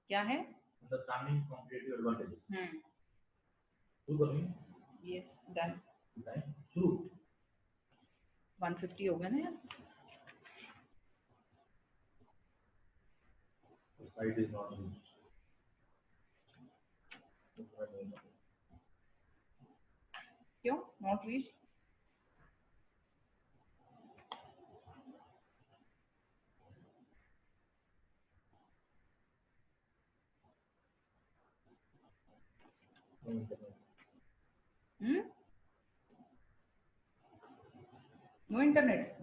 क्या है? Understanding competitive advantages. शुरू करेंगे? Yes, done. शुरू। 150 हो गया ना यार। Site is not used. क्यों not reach? No internet.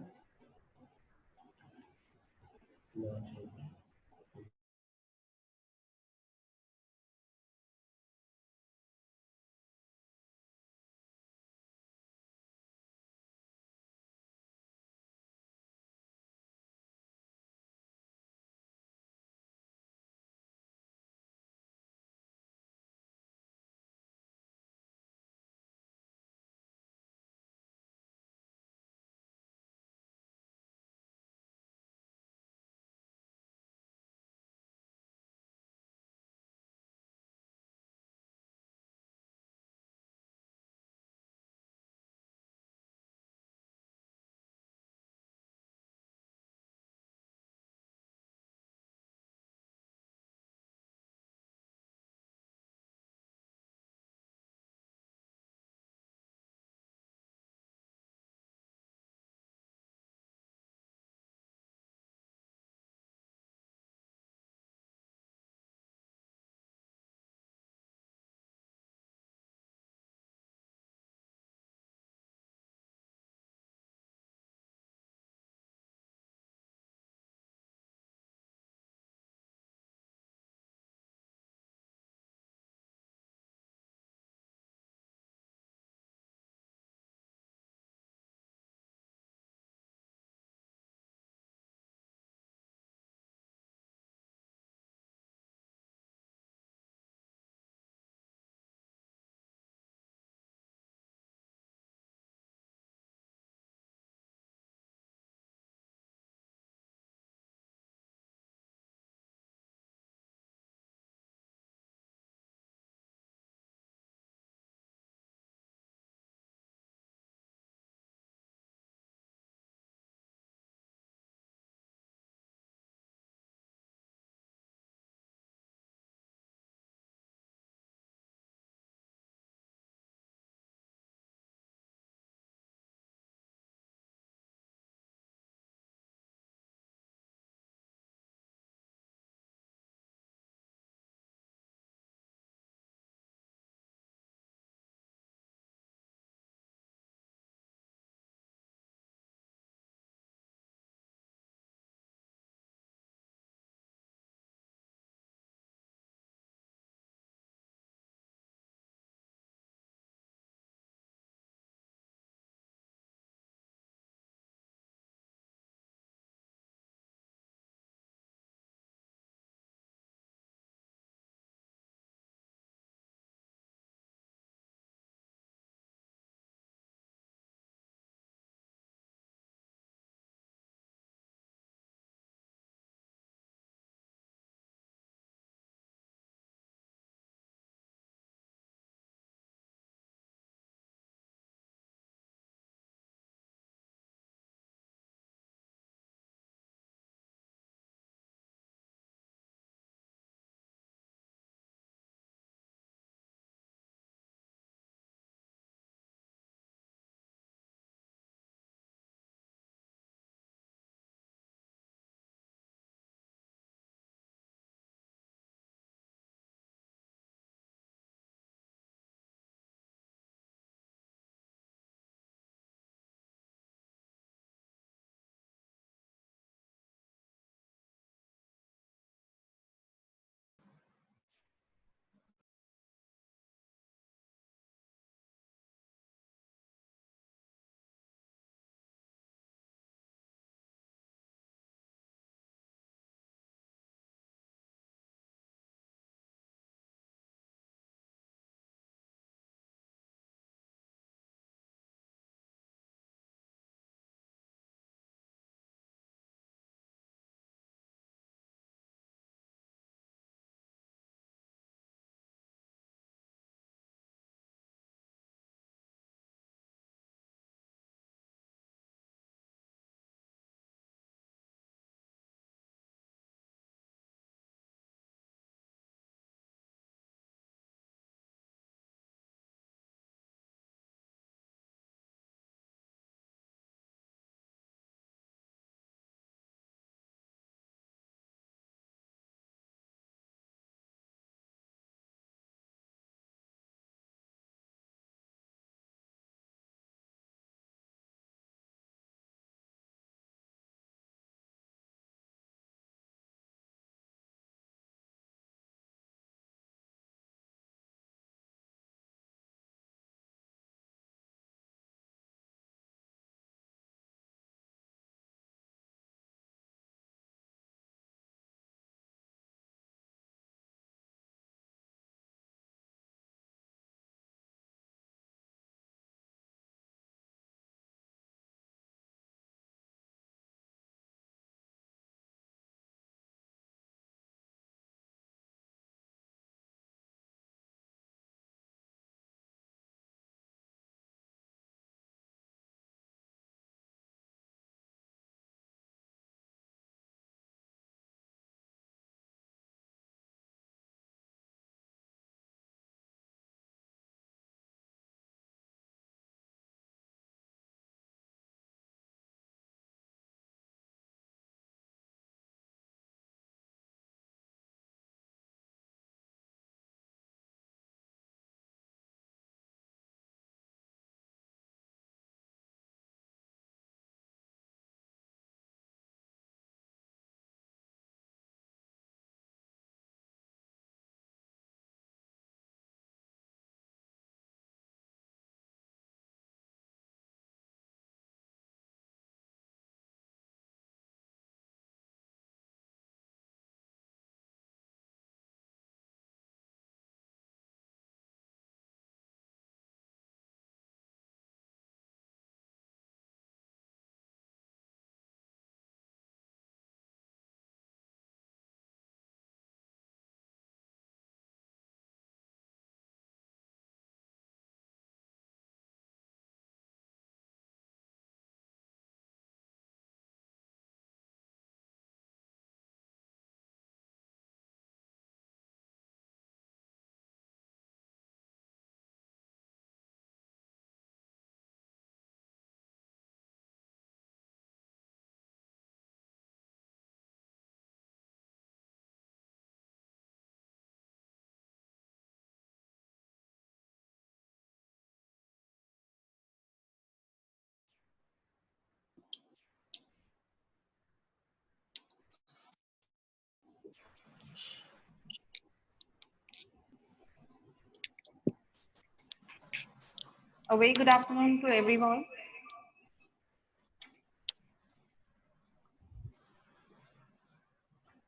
A very good afternoon to everyone.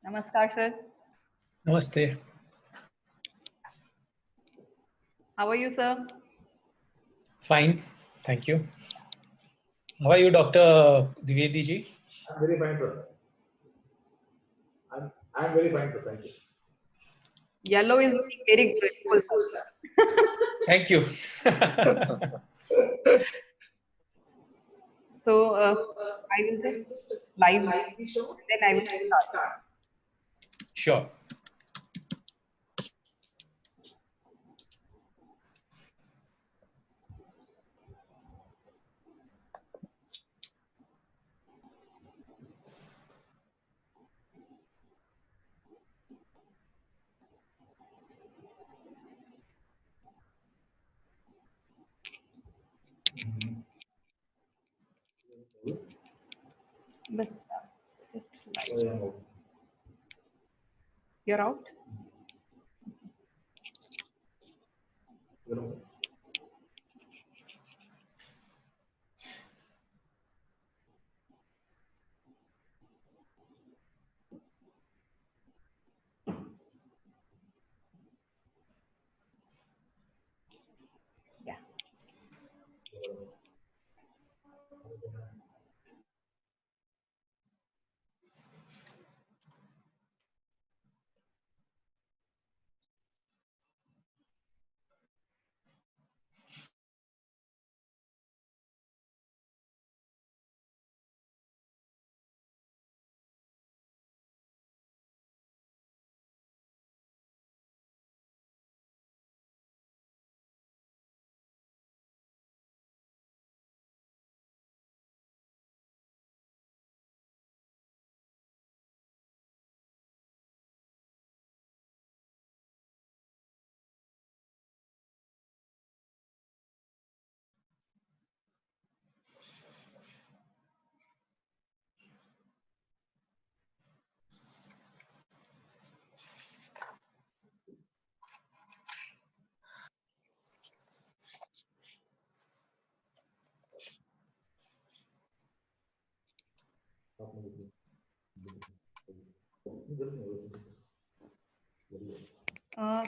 Namaskar, sir. Namaste. How are you, sir? Fine. Thank you. How are you, Dr. Dwivedi ji? I'm very fine, sir. I'm very fine, sir. Thank you. Yellow is looking very grateful, sir. Thank you. So I will just live the show, then I will start. Sure. Just live. You're out? Yeah.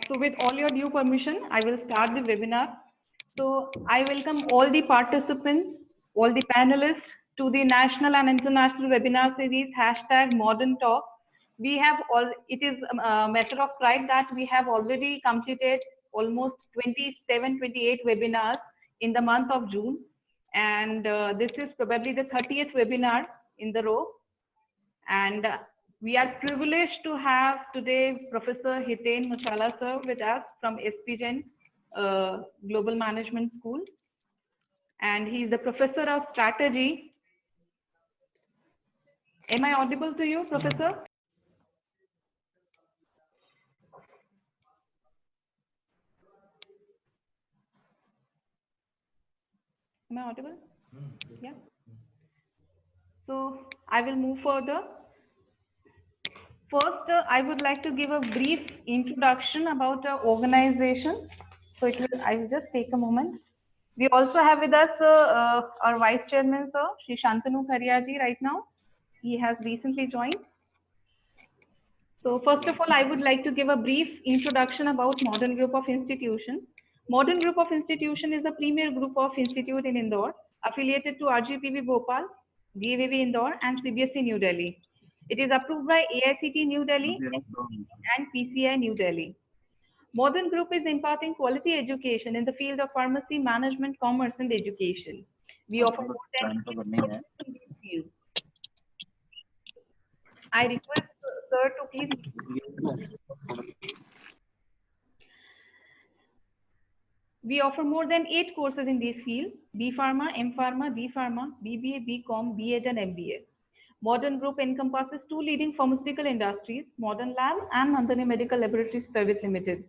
So with all your due permission, I will start the webinar. So I welcome all the participants, all the panelists to the national and international webinar series #Modern Talks. We have all, it is a matter of pride that we have already completed almost 27, 28 webinars in the month of June. And this is probably the 30th webinar in the row. And we are privileged to have today Professor Hitan Muchhala sir with us from SP Jain Global Management School. And he is the Professor of Strategy. Am I audible to you, Professor? Am I audible? Yeah. So I will move further. First, I would like to give a brief introduction about our organization. So I will just take a moment. We also have with us our Vice Chairman, sir, Shri Shantanu Khariaji, right now. He has recently joined. So first of all, I would like to give a brief introduction about Modern Group of Institution. Modern Group of Institution is a premier group of institute in Indore, affiliated to RGPV Bhopal, DAVV Indore, and CBSE New Delhi. It is approved by AICT New Delhi and PCI New Delhi. Modern Group is imparting quality education in the field of pharmacy, management, commerce, and education. We offer more than 8 courses in this field. I request sir to please. We offer more than 8 courses in this field: B Pharma, M Pharma, D Pharma, BBA, BCom, B.Ed, and MBA. Modern Group encompasses 2 leading pharmaceutical industries, Modern Lab and Nandini Medical Laboratories Private Limited.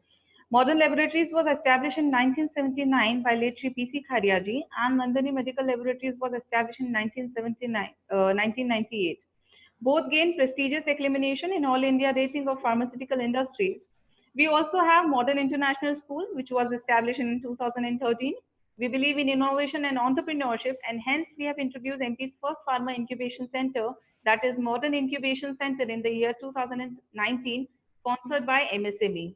Modern Laboratories was established in 1979 by late Shri P.C. Khariaji, and Nandini Medical Laboratories was established in 1998. Both gained prestigious acclamation in All India rating of pharmaceutical industries. We also have Modern International School, which was established in 2013. We believe in innovation and entrepreneurship, and hence we have introduced MP's first pharma incubation center, that is Modern Incubation Center, in the year 2019, sponsored by MSME.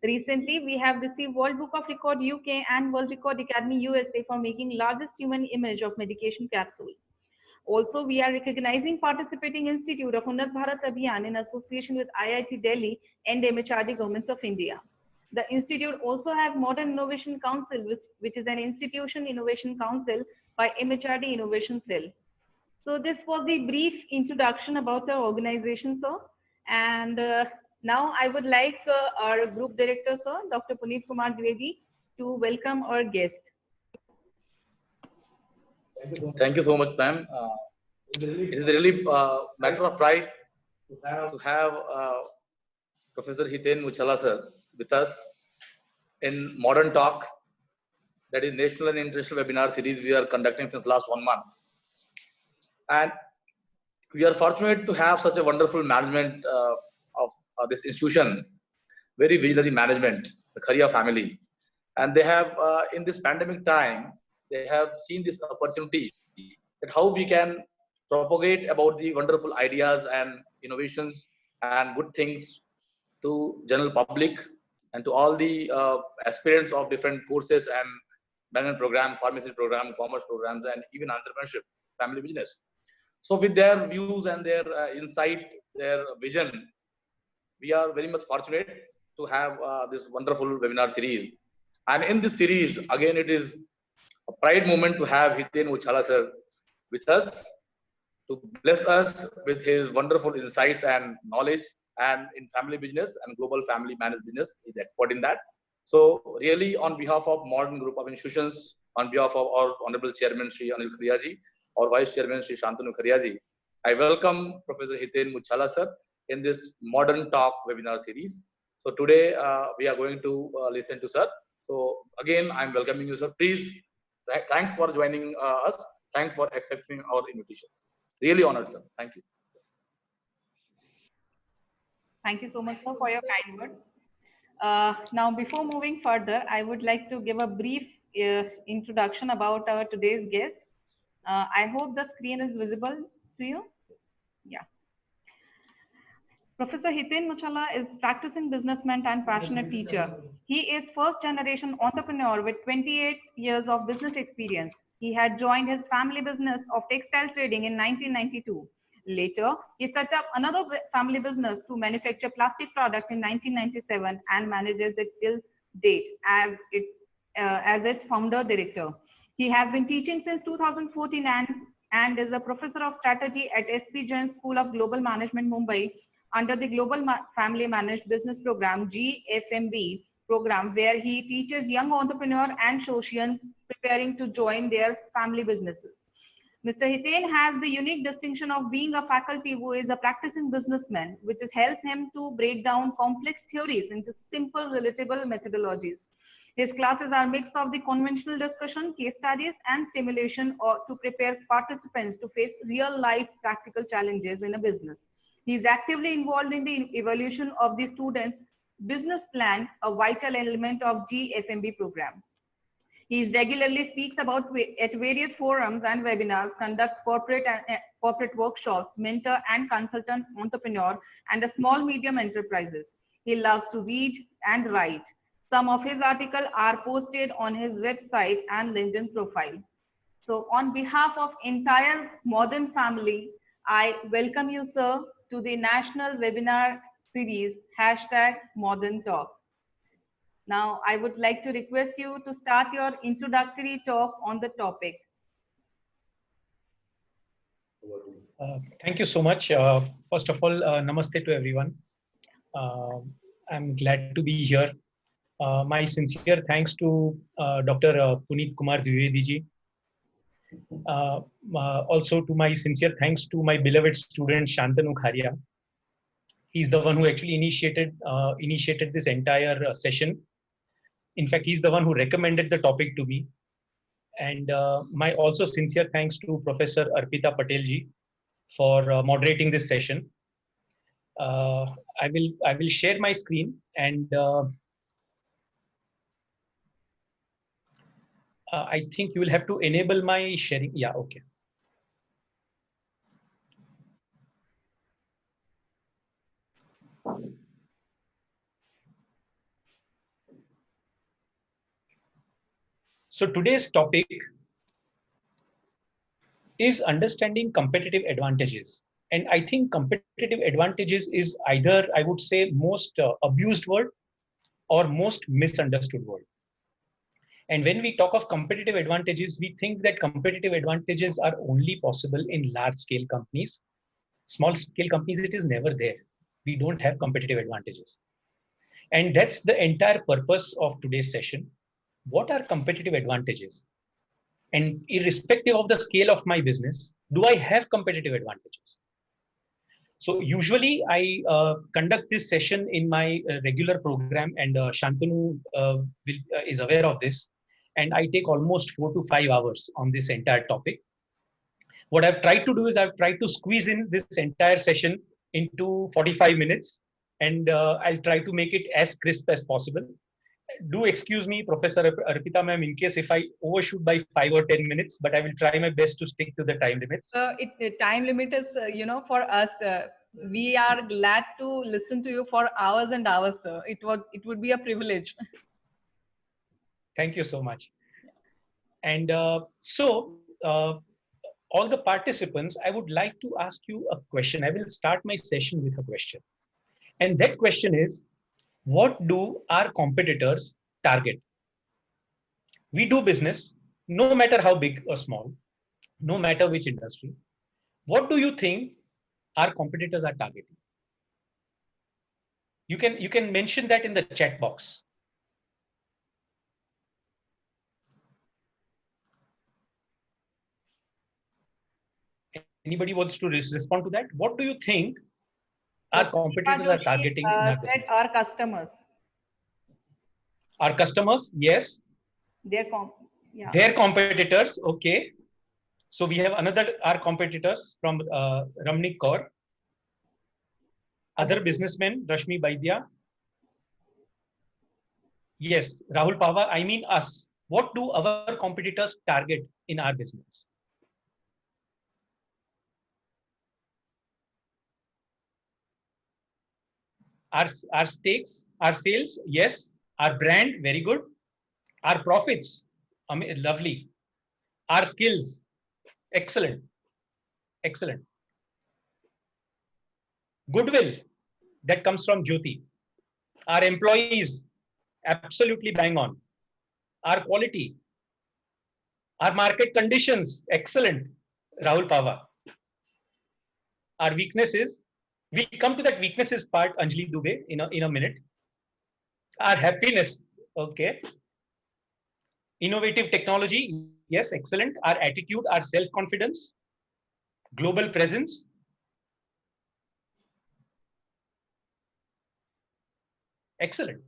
Recently, we have received World Book of Record UK and World Record Academy USA for making largest human image of medication capsule. Also, we are recognizing participating institute of Unnat Bharat Abhiyan in association with IIT Delhi and MHRD Government of India. The institute also have Modern Innovation Council, which is an institution innovation council by MHRD Innovation Cell. So this was the brief introduction about our organization, sir. And now I would like our group director, sir, Dr. Puneet Kumar Dwivedi, to welcome our guest. Thank you so much, ma'am. It is really matter of pride to have Professor Hitan Muchhala sir with us in Modern Talk, that is national and international webinar series we are conducting since last 1 month. And we are fortunate to have such a wonderful management of this institution, very visionary management, the Kharia family. And they have, in this pandemic time, they have seen this opportunity that how we can propagate about the wonderful ideas and innovations and good things to general public and to all the aspirants of different courses and management program, pharmacy program, commerce programs, and even entrepreneurship, family business. So with their views and their insight, their vision, we are very much fortunate to have this wonderful webinar series. And in this series, again, it is a pride moment to have Hitan Muchhala sir with us to bless us with his wonderful insights and knowledge and in family business and global family managed business. He's expert in that. So really on behalf of Modern Group of Institutions, on behalf of our Honorable Chairman Sri Anil Khariaji, our Vice Chairman Sri Shantanu Khariaji, I welcome Professor Hitan Muchhala sir in this Modern Talk webinar series. So today we are going to listen to sir. So again, I'm welcoming you, sir. Please, thanks for joining us. Thanks for accepting our invitation. Really honored, sir. Thank you. Thank you so much, sir, for your kind word. Now, before moving further, I would like to give a brief introduction about our today's guest. I hope the screen is visible to you. Yeah. Professor Hitan Muchhala is practicing businessman and passionate teacher. He is first generation entrepreneur with 28 years of business experience. He had joined his family business of textile trading in 1992. Later, he set up another family business to manufacture plastic products in 1997 and manages it till date as its founder director. He has been teaching since 2014 and is a professor of strategy at SP Jain School of Global Management, Mumbai, under the Global Family Managed Business Program, GFMB program, where he teaches young entrepreneurs and socians preparing to join their family businesses. Mr. Hitan has the unique distinction of being a faculty who is a practicing businessman, which has helped him to break down complex theories into simple, relatable methodologies. His classes are a mix of the conventional discussion, case studies, and stimulation to prepare participants to face real-life practical challenges in a business. He is actively involved in the evaluation of the students' business plan, a vital element of GFMB program. He regularly speaks about at various forums and webinars, conduct corporate workshops, mentor and consultant entrepreneur and small medium enterprises. He loves to read and write. Some of his articles are posted on his website and LinkedIn profile. So on behalf of entire Modern family, I welcome you, sir, to the national webinar series, #Modern Talk. Now, I would like to request you to start your introductory talk on the topic. Thank you so much. First of all, namaste to everyone. I'm glad to be here. My sincere thanks to Dr. Puneet Kumar Dwivedi ji. Also to my sincere thanks to my beloved student Shantanu Kharia. He's the one who actually initiated this entire session. In fact, he's the one who recommended the topic to me. And my also sincere thanks to Professor Arpita Patel ji for moderating this session. I will share my screen, and I think you will have to enable my sharing. Yeah, okay. So today's topic is understanding competitive advantages. And I think competitive advantages is either, I would say, most abused word or most misunderstood word. And when we talk of competitive advantages, we think that competitive advantages are only possible in large scale companies. Small scale companies, it is never there. We don't have competitive advantages. And that's the entire purpose of today's session. What are competitive advantages? And irrespective of the scale of my business, do I have competitive advantages? So usually I conduct this session in my regular program, and Shantanu is aware of this. And I take almost 4 to 5 hours on this entire topic. What I've tried to do is I've tried to squeeze in this entire session into 45 minutes, and I'll try to make it as crisp as possible. Do excuse me, Professor Arpita ma'am, in case if I overshoot by 5 or 10 minutes, but I will try my best to stick to the time limits. The time limit is, for us, we are glad to listen to you for hours and hours, sir. It would be a privilege. Thank you so much. And all the participants, I would like to ask you a question. I will start my session with a question. And that question is, what do our competitors target? We do business, no matter how big or small, no matter which industry. What do you think our competitors are targeting? You can mention that in the chat box. Anybody wants to respond to that? What do you think our competitors are targeting in our business? Our customers. Our customers, yes. Their competitors, okay. So we have our competitors from Ramnik Kaur. Other businessmen, Rashmi Baidya. Yes, Rahul Pava, I mean us. What do our competitors target in our business? Our stakes, our sales, yes. Our brand, very good. Our profits, lovely. Our skills, excellent. Excellent. Goodwill, that comes from Jyoti. Our employees, absolutely bang on. Our quality, our market conditions, excellent. Rahul Pava. Our weaknesses, we'll come to that weaknesses part, Anjali Dubey, in a minute. Our happiness, okay. Innovative technology, yes, excellent. Our attitude, our self-confidence, global presence. Excellent.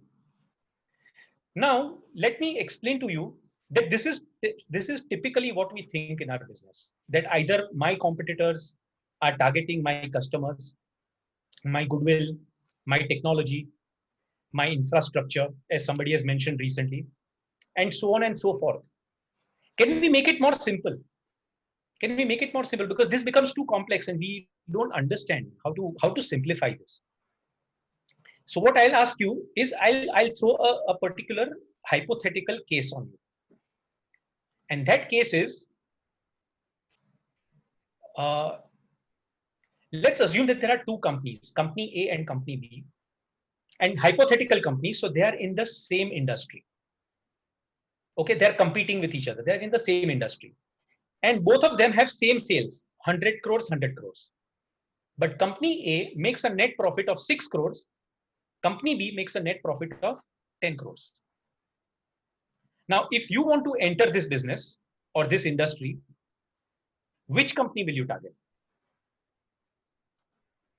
Now, let me explain to you that this is typically what we think in our business, that either my competitors are targeting my customers, my goodwill, my technology, my infrastructure, as somebody has mentioned recently, and so on and so forth. Can we make it more simple? Can we make it more simple? Because this becomes too complex and we don't understand how to simplify this. So what I'll ask you is I'll throw a particular hypothetical case on you. And that case is, let's assume that there are two companies, company A and company B, and hypothetical companies. So they are in the same industry. Okay, they're competing with each other. They're in the same industry. And both of them have same sales, 100 crores, 100 crores. But company A makes a net profit of 6 crores. Company B makes a net profit of 10 crores. Now, if you want to enter this business or this industry, which company will you target?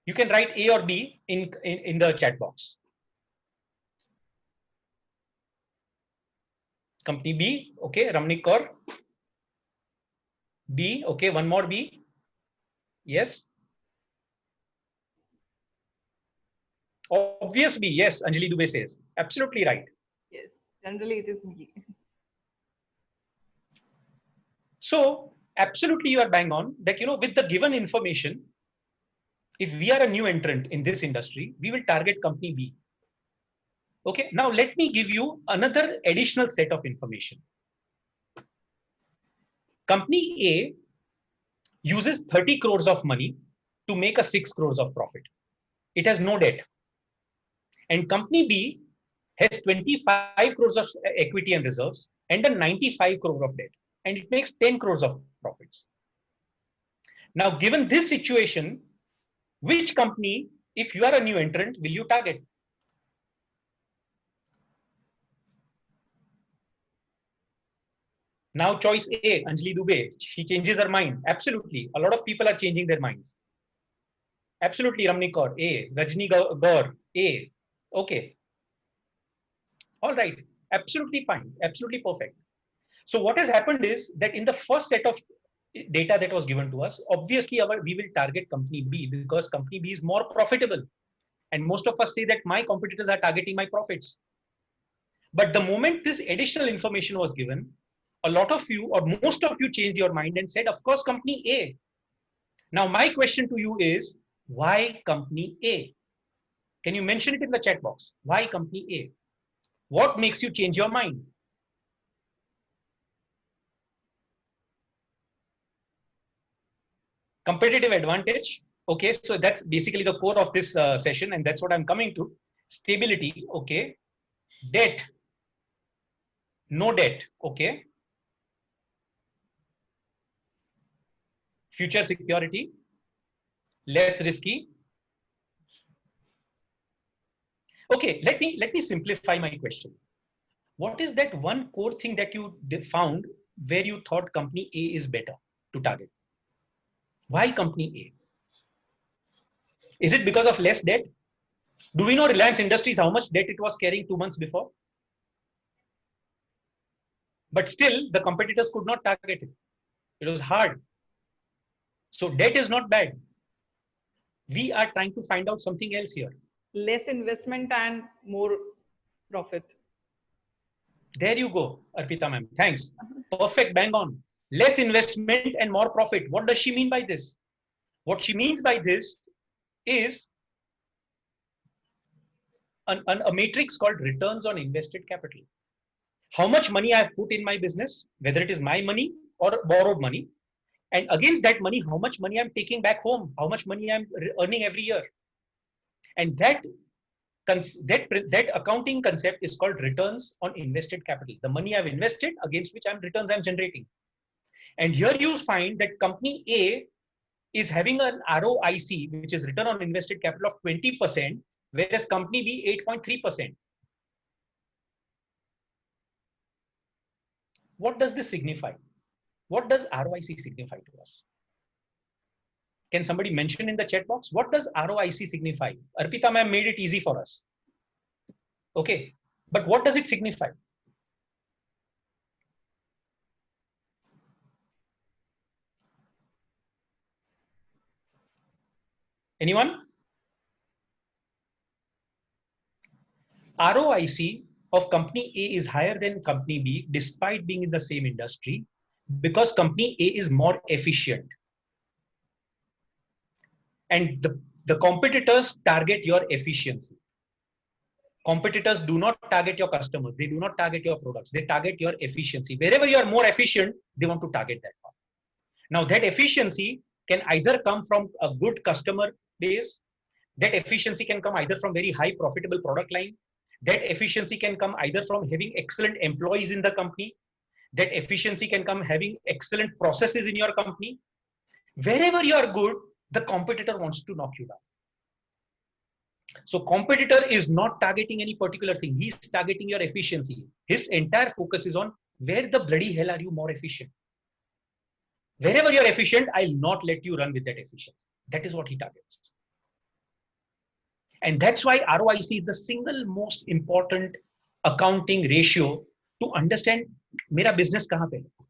You can write A or B in the chat box. Company B, okay, Ramnik Kaur. B, okay, one more B. Yes, Obviously, yes, Anjali Dubey says. Absolutely right. Yes, generally it is B. So, absolutely, you are bang on that, with the given information, if we are a new entrant in this industry, we will target company B. Okay, now let me give you another additional set of information. Company A uses 30 crores of money to make a 6 crores of profit. It has no debt. And company B has 25 crores of equity and reserves and a 95 crore of debt. And it makes 10 crores of profits. Now, given this situation, which company, if you are a new entrant, will you target? Now, choice A, Anjali Dubey, she changes her mind. Absolutely. A lot of people are changing their minds. Absolutely, Ramni Kaur, A. Rajni Gaur, A. Okay. All right. Absolutely fine. Absolutely perfect. So what has happened is that in the first set of data that was given to us, obviously we will target company B because company B is more profitable. And most of us say that my competitors are targeting my profits. But the moment this additional information was given, a lot of you or most of you changed your mind and said, of course, company A. Now, my question to you is, why company A? Can you mention it in the chat box? Why company A? What makes you change your mind? Competitive advantage. Okay, so that's basically the core of this session, and that's what I'm coming to. Stability. Okay. Debt. No debt. Okay. Future security. Less risky. Okay, let me simplify my question. What is that one core thing that you found where you thought company A is better to target? Why company A? Is it because of less debt? Do we know Reliance Industries how much debt it was carrying 2 months before? But still, the competitors could not target it. It was hard. So debt is not bad. We are trying to find out something else here. Less investment and more profit. There you go, Arpita ma'am. Thanks. Perfect, bang on. Less investment and more profit. What does she mean by this? What she means by this is a matrix called returns on invested capital. How much money I have put in my business, whether it is my money or borrowed money, and against that money, how much money I'm taking back home, how much money I'm earning every year. And that accounting concept is called returns on invested capital. The money I've invested against which returns I'm generating. And here you find that company A is having an ROIC, which is return on invested capital of 20%, whereas company B 8.3%. What does this signify? What does ROIC signify to us? Can somebody mention in the chat box? What does ROIC signify? Arpita ma'am made it easy for us. Okay, but what does it signify? Anyone? ROIC of company A is higher than company B despite being in the same industry because company A is more efficient. And the competitors target your efficiency. Competitors do not target your customers. They do not target your products. They target your efficiency. Wherever you are more efficient, they want to target that one. Now, that efficiency can either come from a good customer base. That efficiency can come either from very high profitable product line. That efficiency can come either from having excellent employees in the company. That efficiency can come having excellent processes in your company. Wherever you are good, the competitor wants to knock you down. So competitor is not targeting any particular thing. He's targeting your efficiency. His entire focus is on where the bloody hell are you more efficient? Wherever you're efficient, I'll not let you run with that efficiency. That is what he targets. And that's why ROIC is the single most important accounting ratio to understand mera business kahan pe hai?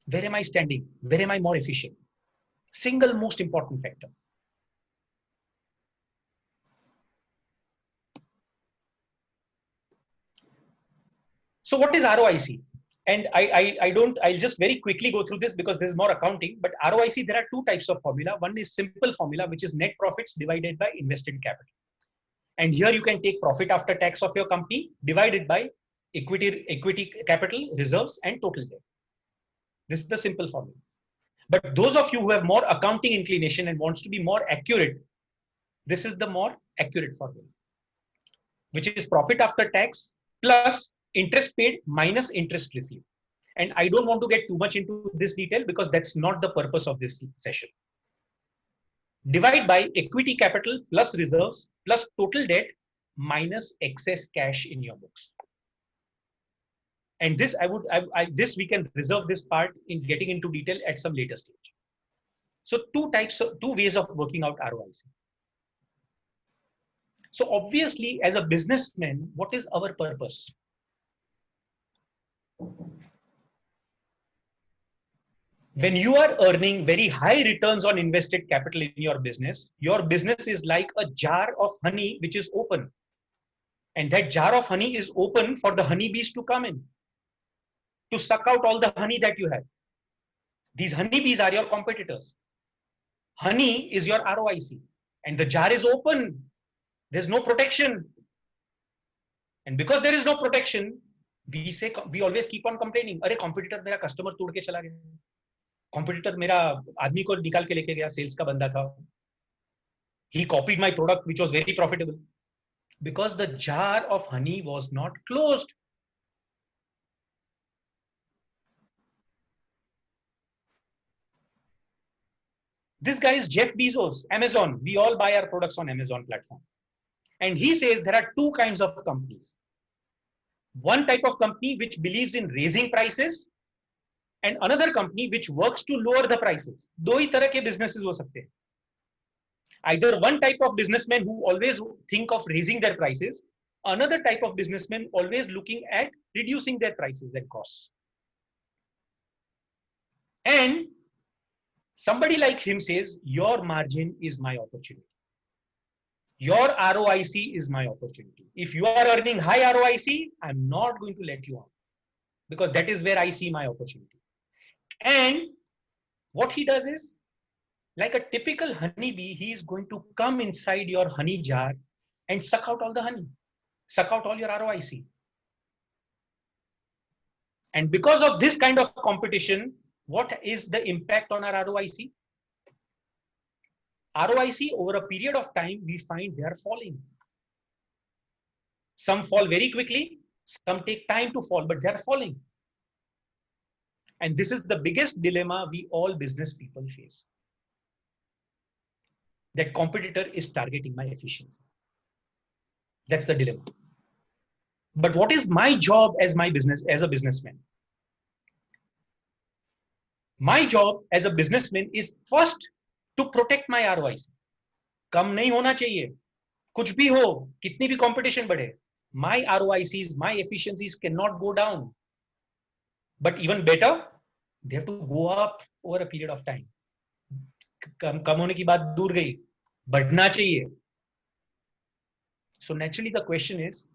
Where am I standing? Where am I more efficient? Single most important factor. So what is ROIC? And I'll just very quickly go through this because there's more accounting, but ROIC, there are two types of formula. One is simple formula, which is net profits divided by invested capital. And here you can take profit after tax of your company divided by equity capital, reserves, and total debt. This is the simple formula. But those of you who have more accounting inclination and wants to be more accurate, this is the more accurate formula, which is profit after tax plus interest paid minus interest received. And I don't want to get too much into this detail because that's not the purpose of this session. Divide by equity capital plus reserves plus total debt minus excess cash in your books. And this this we can reserve this part in getting into detail at some later stage. So two ways of working out ROIC. So obviously, as a businessman, what is our purpose? When you are earning very high returns on invested capital in your business is like a jar of honey which is open. And that jar of honey is open for the honeybees to come in, to suck out all the honey that you have. These honeybees are your competitors. Honey is your ROIC. And the jar is open. There's no protection. And because there is no protection, we always keep on complaining. अरे competitor मेरा customer तोड़ के चला गया. Competitor मेरा आदमी को निकाल के लेके गया, sales का बंदा था. He copied my product, which was very profitable. Because the jar of honey was not closed. This guy is Jeff Bezos, Amazon. We all buy our products on Amazon platform. And he says there are two kinds of companies. One type of company which believes in raising prices and another company which works to lower the prices. दो ही तरह के businesses हो सकते हैं. Either one type of businessman who always think of raising their prices, another type of businessman always looking at reducing their prices and costs. And somebody like him says, your margin is my opportunity. Your ROIC is my opportunity. If you are earning high ROIC, I'm not going to let you on because that is where I see my opportunity. And what he does is, like a typical honeybee, he is going to come inside your honey jar and suck out all the honey, suck out all your ROIC. And because of this kind of competition, what is the impact on our ROIC? ROIC over a period of time, we find they are falling. Some fall very quickly, some take time to fall, but they are falling. And this is the biggest dilemma we all business people face. That competitor is targeting my efficiency. That's the dilemma. But what is my job as a businessman? My job as a businessman is first to protect my ROIC. कम नहीं होना चाहिए. कुछ भी हो, कितनी भी competition बढ़े, my ROICs, my efficiencies cannot go down. But even better, they have to go up over a period of time. कम होने की बात दूर गई, बढ़ना चाहिए. So naturally the question is,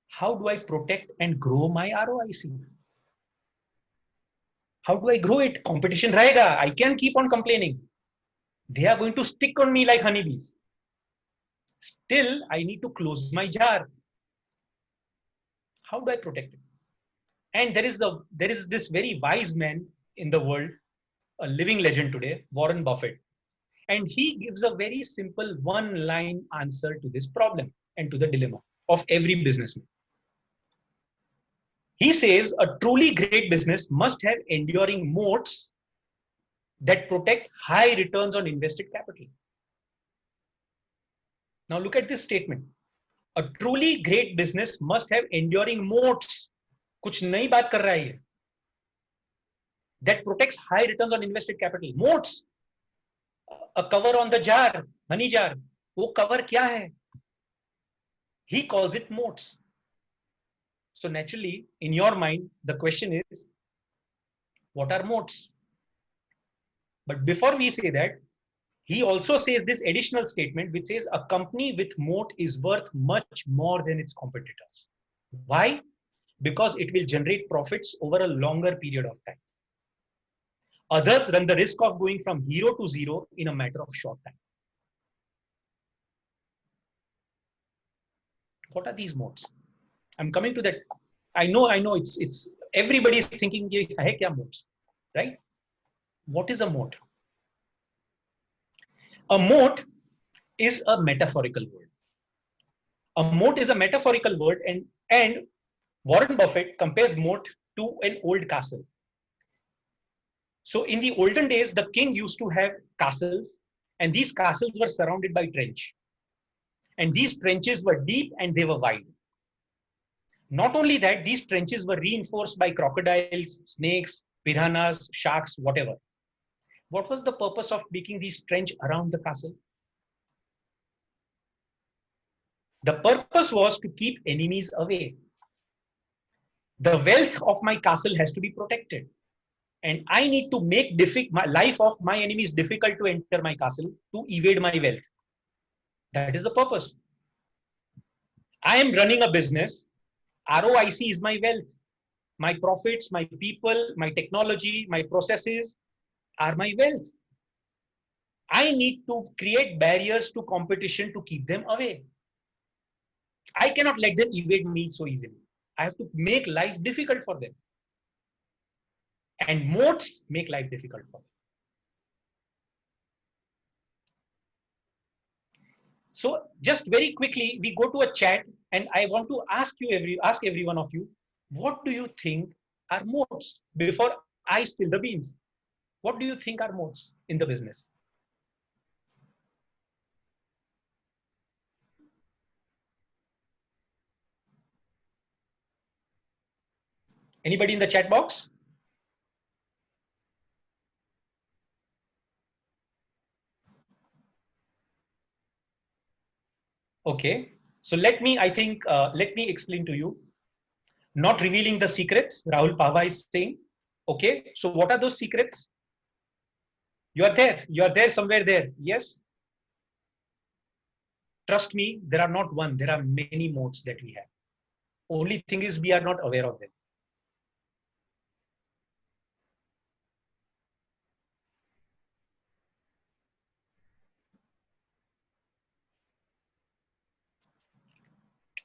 how do I protect and grow my ROIC? How do I grow it? Competition रहेगा. I can keep on complaining. They are going to stick on me like honeybees. Still, I need to close my jar. How do I protect it? And there is this very wise man in the world, a living legend today, Warren Buffett. And he gives a very simple one-line answer to this problem and to the dilemma of every businessman. He says a truly great business must have enduring moats that protect high returns on invested capital. Now look at this statement. A truly great business must have enduring moats. कुछ नई बात कर रहा है ये. That protects high returns on invested capital. Moats. A cover on the jar, honey jar. वो cover क्या है? He calls it moats. So naturally, in your mind, the question is, what are moats? But before we say that, he also says this additional statement, which says a company with moat is worth much more than its competitors. Why? because it will generate profits over a longer period of time. Others run the risk of going from hero to zero in a matter of short time. What are these modes? I'm coming to that. I know it's everybody's thinking, hey, kya modes, right? What is a mode? A mode is a metaphorical word. A moat is a metaphorical word, and Warren Buffett compares moat to an old castle. So in the olden days, the king used to have castles, and these castles were surrounded by trench. And these trenches were deep and they were wide. Not only that, these trenches were reinforced by crocodiles, snakes, piranhas, sharks, whatever. What was the purpose of making these trench around the castle? The purpose was to keep enemies away. The wealth of my castle has to be protected. And I need to make my life of my enemies difficult to enter my castle, to evade my wealth. That is the purpose. I am running a business. ROIC is my wealth. My profits, my people, my technology, my processes are my wealth. I need to create barriers to competition to keep them away. I cannot let them evade me so easily. I have to make life difficult for them. And moats make life difficult for them. So just very quickly, we go to a chat, and I want to ask every one of you, what do you think are moats before I spill the beans? What do you think are moats in the business? Anybody in the chat box? Okay, so let me explain to you. Not revealing the secrets, Rahul Pava is saying. Okay, so what are those secrets? You are there somewhere there. Yes. Trust me, there are not one, there are many modes that we have. Only thing is we are not aware of them.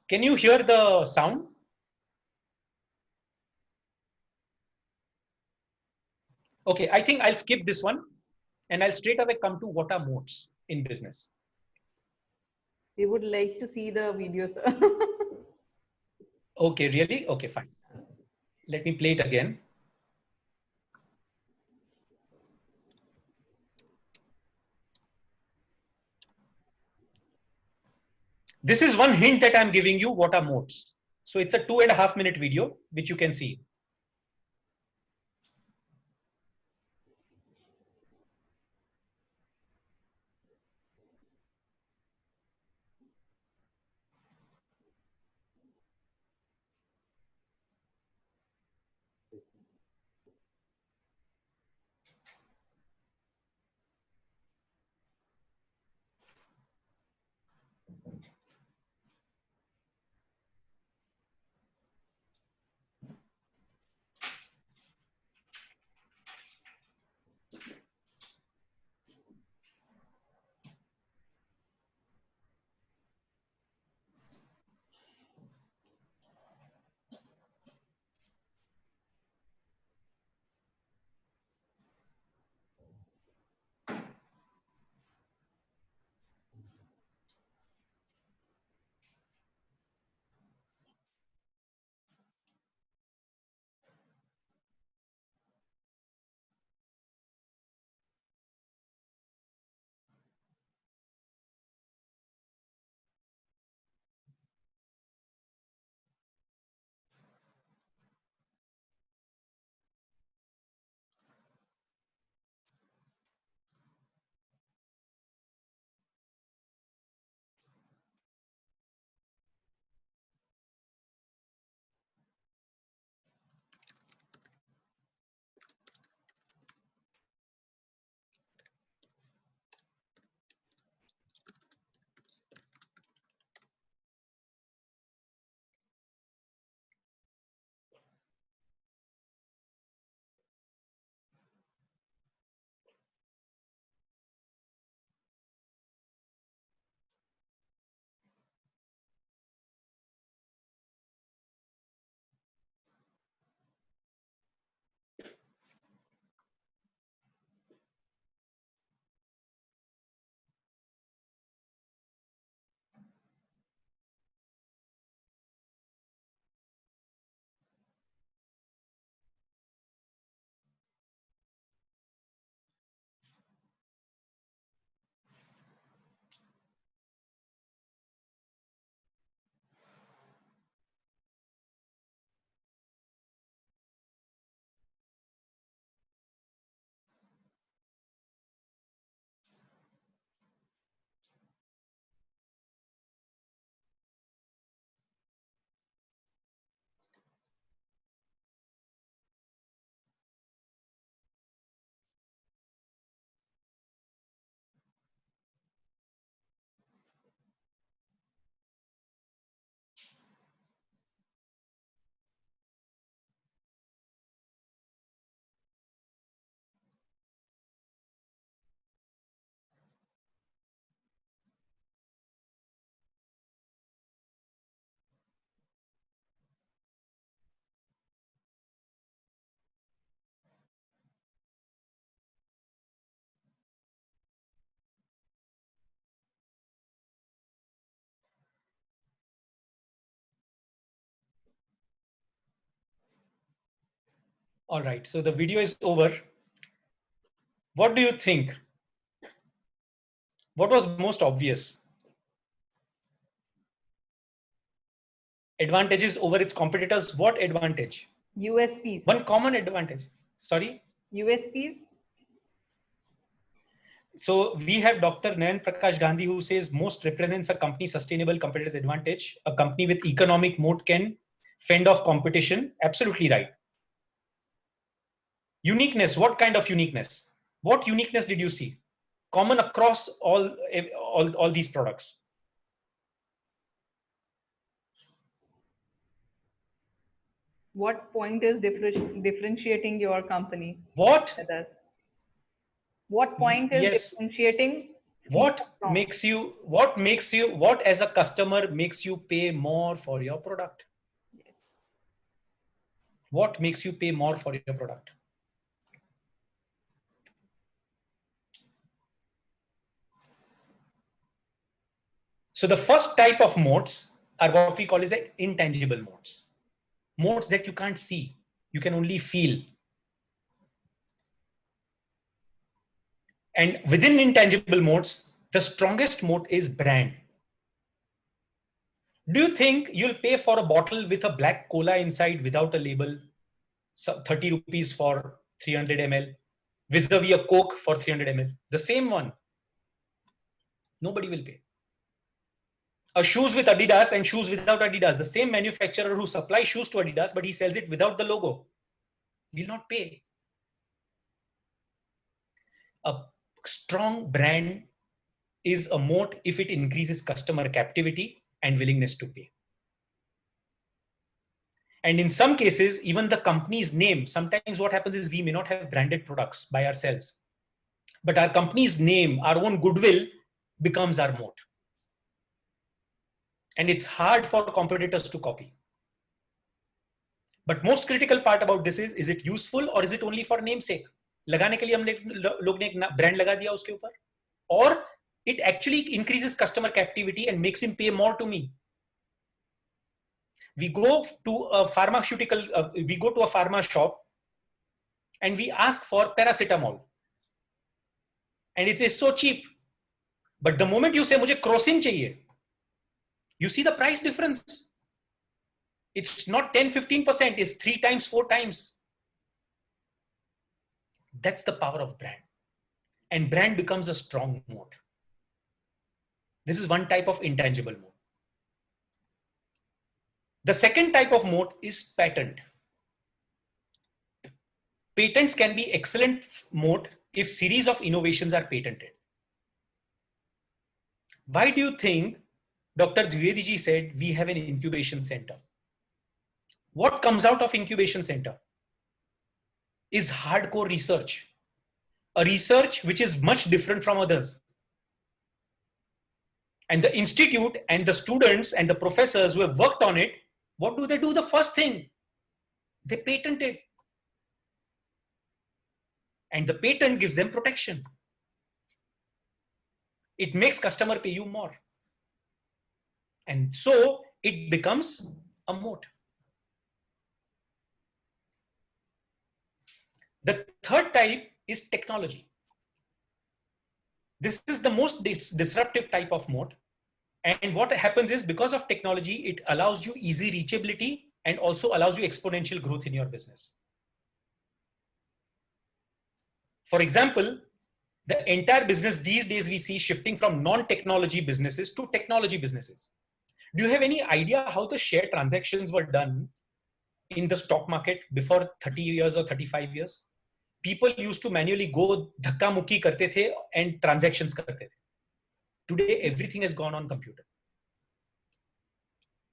Can you hear the sound? Okay, I think I'll skip this one and I'll straight away come to what are modes in business. We would like to see the video, sir. Okay, really? Okay, fine. Let me play it again. This is one hint that I'm giving you what are modes. So it's a 2.5 minute video, which you can see. All right, so the video is over. What do you think? What was most obvious? Advantages over its competitors. What advantage? USPs. One common advantage. Sorry? USPs. So we have Dr. Nayan Prakash Gandhi who says most represents a company's sustainable competitive advantage. A company with economic moat can fend off competition. Absolutely right. Uniqueness. What kind of uniqueness? What uniqueness did you see? Common across all these products. What point is differentiating your company? What? Others? What point is Yes. differentiating? What from? what as a customer makes you pay more for your product? Yes. What makes you pay more for your product? So the first type of moats are what we call as intangible moats. Moats that you can't see, you can only feel. And within intangible moats, the strongest moat is brand. Do you think you'll pay for a bottle with a black cola inside without a label, 30 rupees for 300 ml, vis-a-vis a Coke for 300 ml? The same one. Nobody will pay. A shoes with Adidas and shoes without Adidas, the same manufacturer who supplies shoes to Adidas, but he sells it without the logo, will not pay. A strong brand is a moat if it increases customer captivity and willingness to pay. And in some cases, even the company's name, sometimes what happens is we may not have branded products by ourselves, but our company's name, our own goodwill becomes our moat. And it's hard for competitors to copy. But most critical part about this is it useful or is it only for namesake? लगाने के लिए हमने लोग ने एक brand लगा दिया उसके ऊपर, or it actually increases customer captivity and makes him pay more to me. We go to a pharma shop and we ask for paracetamol and it is so cheap. But the moment you say मुझे Crocin चाहिए, you see the price difference. It's not 10-15%, it's 3 times, 4 times. That's the power of brand. And brand becomes a strong moat. This is one type of intangible moat. The second type of moat is patent. Patents can be excellent moat if series of innovations are patented. Why do you think Dr. Dwivedi ji said we have an incubation center? What comes out of incubation center is hardcore research, a research which is much different from others. And the institute and the students and the professors who have worked on it, what do? The first thing, they patent it. And the patent gives them protection. It makes customer pay you more. And so it becomes a moat. The third type is technology. This is the most disruptive type of moat. And what happens is because of technology, it allows you easy reachability and also allows you exponential growth in your business. For example, the entire business these days we see shifting from non-technology businesses to technology businesses. Do you have any idea how the share transactions were done in the stock market before 30 years or 35 years? People used to manually go धक्का मुक्की करते थे and transactions करते थे. Today, everything has gone on computer.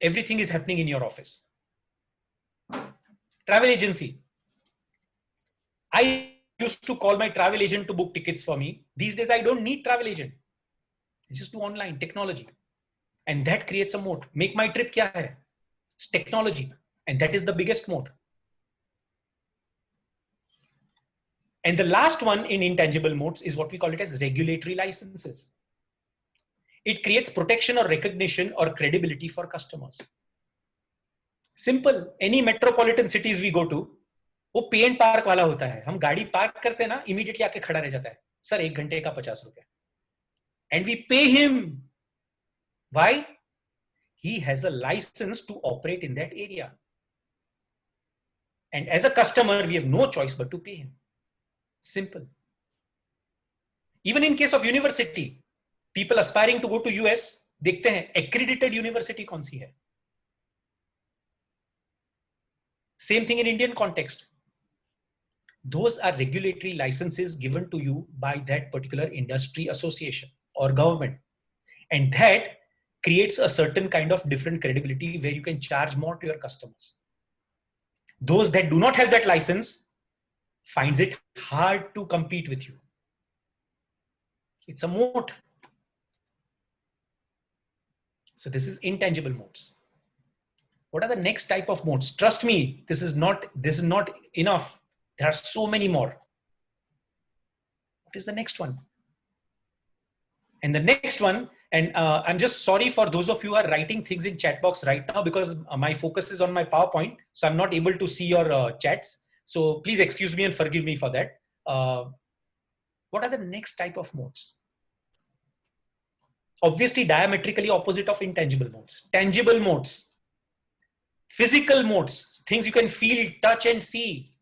Everything is happening in your office. Travel agency. I used to call my travel agent to book tickets for me. These days, I don't need travel agent. I just do online technology. And that creates a moat. Make my trip kya hai? It's technology. And that is the biggest moat. And the last one in intangible moats is what we call it as regulatory licenses. It creates protection or recognition or credibility for customers. Simple. Any metropolitan cities we go to, वो पे and park वाला होता है, हम गाड़ी park करते हैं ना, इमीडिएटली आके खड़ा रह जाता है, सर 1 घंटे का 50 रुपए, and we pay him. Why? He has a license to operate in that area. And as a customer, we have no choice but to pay him. Simple. Even in case of university, people aspiring to go to US, देखते हैं accredited university कौन सी है. Same thing in Indian context. Those are regulatory licenses given to you by that particular industry association or government. And that creates a certain kind of different credibility where you can charge more to your customers. Those that do not have that license finds it hard to compete with you. It's a moat. So this is intangible moats. What are the next type of moats? Trust me, this is not enough. There are so many more. What is the next one? And the next one, and I'm just sorry for those of you who are writing things in chat box right now, because my focus is on my PowerPoint, so I'm not able to see your chats. So please excuse me and forgive me for that. What are the next type of moats? Obviously, diametrically opposite of intangible moats. Tangible moats, physical moats, things you can feel, touch, and see.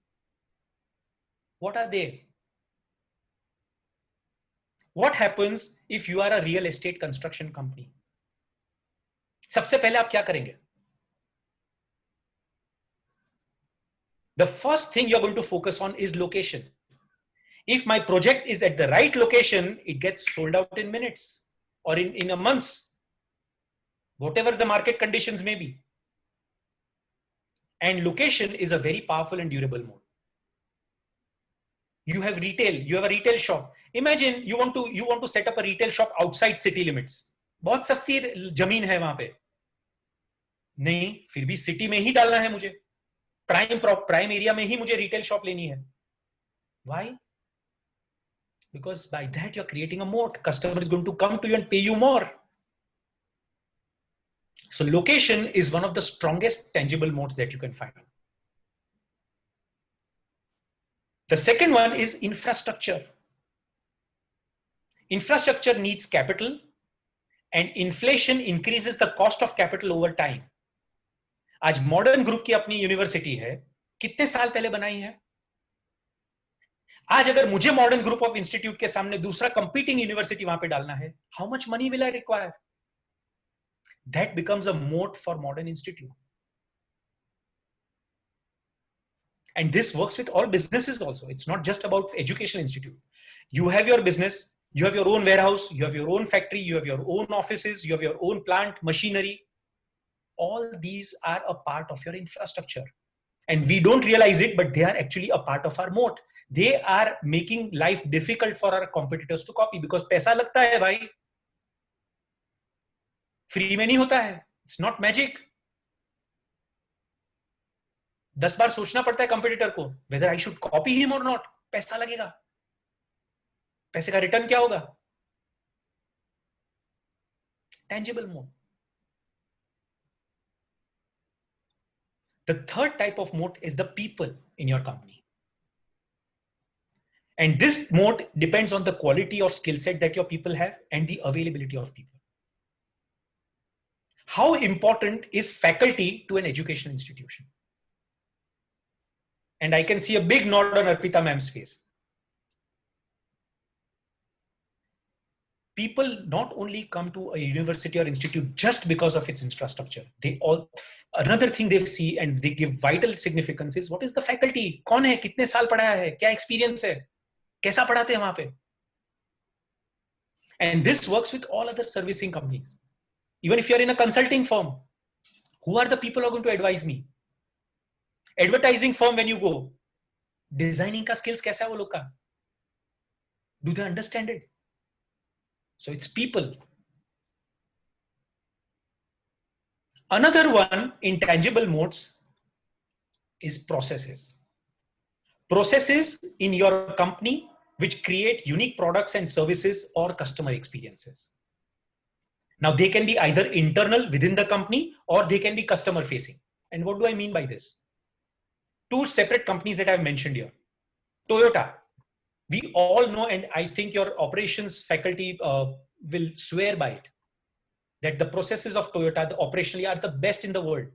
What are they? What happens if you are a real estate construction company? सबसे पहले आप क्या करेंगे? The first thing you're going to focus on is location. If my project is at the right location, it gets sold out in minutes or in a month, whatever the market conditions may be. And location is a very powerful and durable mode. You have retail, you have a retail shop. Imagine you want to set up a retail shop outside city limits. बहुत सस्ती जमीन है वहां पे, नहीं फिर भी city में ही डालना है मुझे, प्राइम एरिया में ही मुझे रिटेल शॉप लेनी है. Why? Because by that you're creating a moat. Customer is going to come to you and pay you more. So location is one of the strongest tangible moats that you can find. The second one is infrastructure. Infrastructure needs capital, and inflation increases the cost of capital over time. आज modern group की अपनी university है, कितने साल पहले बनाई है? आज अगर मुझे मॉडर्न ग्रुप ऑफ इंस्टीट्यूट के सामने दूसरा कंपीटिंग यूनिवर्सिटी वहां पे डालना है, how much money will I require? That becomes a moat for modern institute. And this works with all businesses also. It's not just about educational institute. You have your business, you have your own warehouse, you have your own factory, you have your own offices, you have your own plant, machinery. All these are a part of your infrastructure. And we don't realize it, but they are actually a part of our moat. They are making life difficult for our competitors to copy because पैसा लगता है भाई. Free में नहीं होता है. It's not magic. 10 बार सोचना पड़ता है कंपटीटर को, whether I should copy him or not. पैसा लगेगा. पैसे का रिटर्न क्या होगा? Tangible moat. The third type of moat is the people in your company. And this moat depends on the quality of skill set that your people have and the availability of people. How important is faculty to an education institution? And I can see a big nod on Arpita ma'am's face. People not only come to a university or institute just because of its infrastructure. Another thing they see and they give vital significance is what is the faculty? कौन है? कितने साल पढ़ाया है? क्या experience है? कैसा पढ़ाते हैं वहां पे? And this works with all other servicing companies. Even if you're in a consulting firm, who are the people who are going to advise me? Advertising firm, when you go, designing का skills कैसा है वो लोग का? Do they understand it? So it's people. Another one, intangible moats, is processes. Processes in your company which create unique products and services or customer experiences. Now they can be either internal within the company or they can be customer facing. And what do I mean by this? two separate companies that I've mentioned here. Toyota, we all know, and I think your operations faculty will swear by it, that the processes of Toyota, operationally, are the best in the world.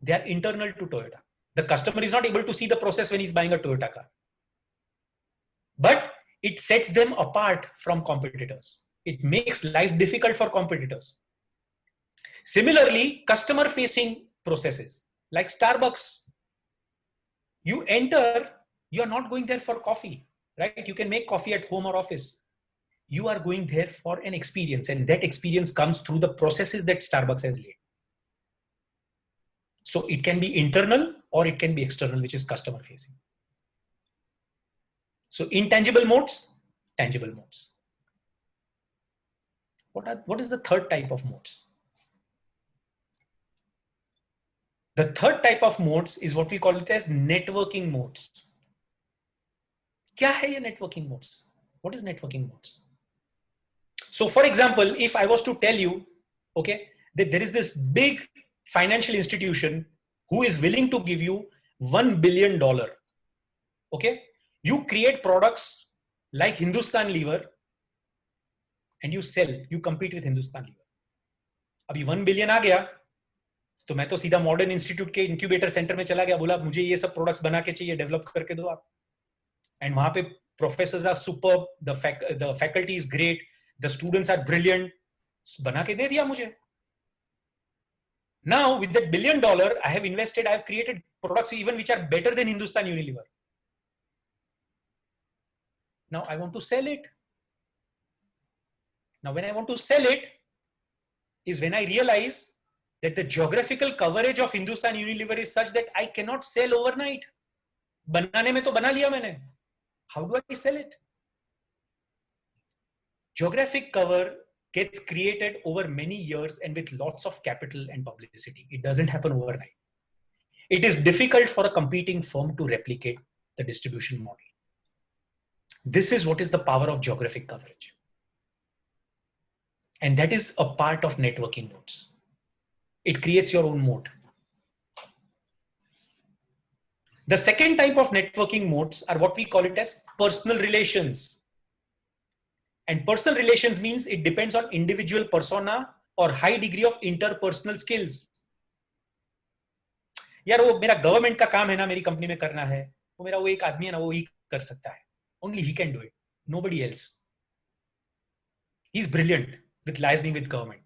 They are internal to Toyota. The customer is not able to see the process when he's buying a Toyota car. But it sets them apart from competitors. It makes life difficult for competitors. Similarly, customer-facing processes, like Starbucks, you enter, you're not going there for coffee, right? You can make coffee at home or office. You are going there for an experience, and that experience comes through the processes that Starbucks has laid. So it can be internal or it can be external, which is customer facing. So intangible modes, tangible modes. What is the third type of modes? The third type of modes is what we call it as networking modes. Kya hai ye networking modes? What is networking modes? So for example, if I was to tell you, okay, that there is this big financial institution who is willing to give you $1 billion, okay, you create products like Hindustan Lever and you sell, you compete with Hindustan Lever. अभी 1 billion आ गया तो मैं तो सीधा modern institute के incubator centre में चला गया, बोला मुझे ये सब प्रोडक्ट्स बना के चाहिए, डेवलप करके दो आप. एंड वहां पे professors are superb, the faculty is great, the students are brilliant, बना के दे दिया मुझे. Now with that $1 billion I have invested, I have created products even which are better than Hindustan Unilever. Now I want to sell it. Now when I want to sell it is when I realize that the geographical coverage of Hindustan Unilever is such that I cannot sell overnight. बनाने में तो बना लिया मैंने. How do I sell it? Geographic cover gets created over many years and with lots of capital and publicity. It doesn't happen overnight. It is difficult for a competing firm to replicate the distribution model. This is what is the power of geographic coverage. And that is a part of networking modes. It creates your own mode. The second type of networking modes are what we call it as personal relations. And personal relations means it depends on individual persona or high degree of interpersonal skills. यार वो मेरा government का काम है ना, मेरी company में करना है, वो मेरा वो एक आदमी है ना, वो ही कर सकता है. Only he can do it. Nobody else. He's brilliant with liaising with government.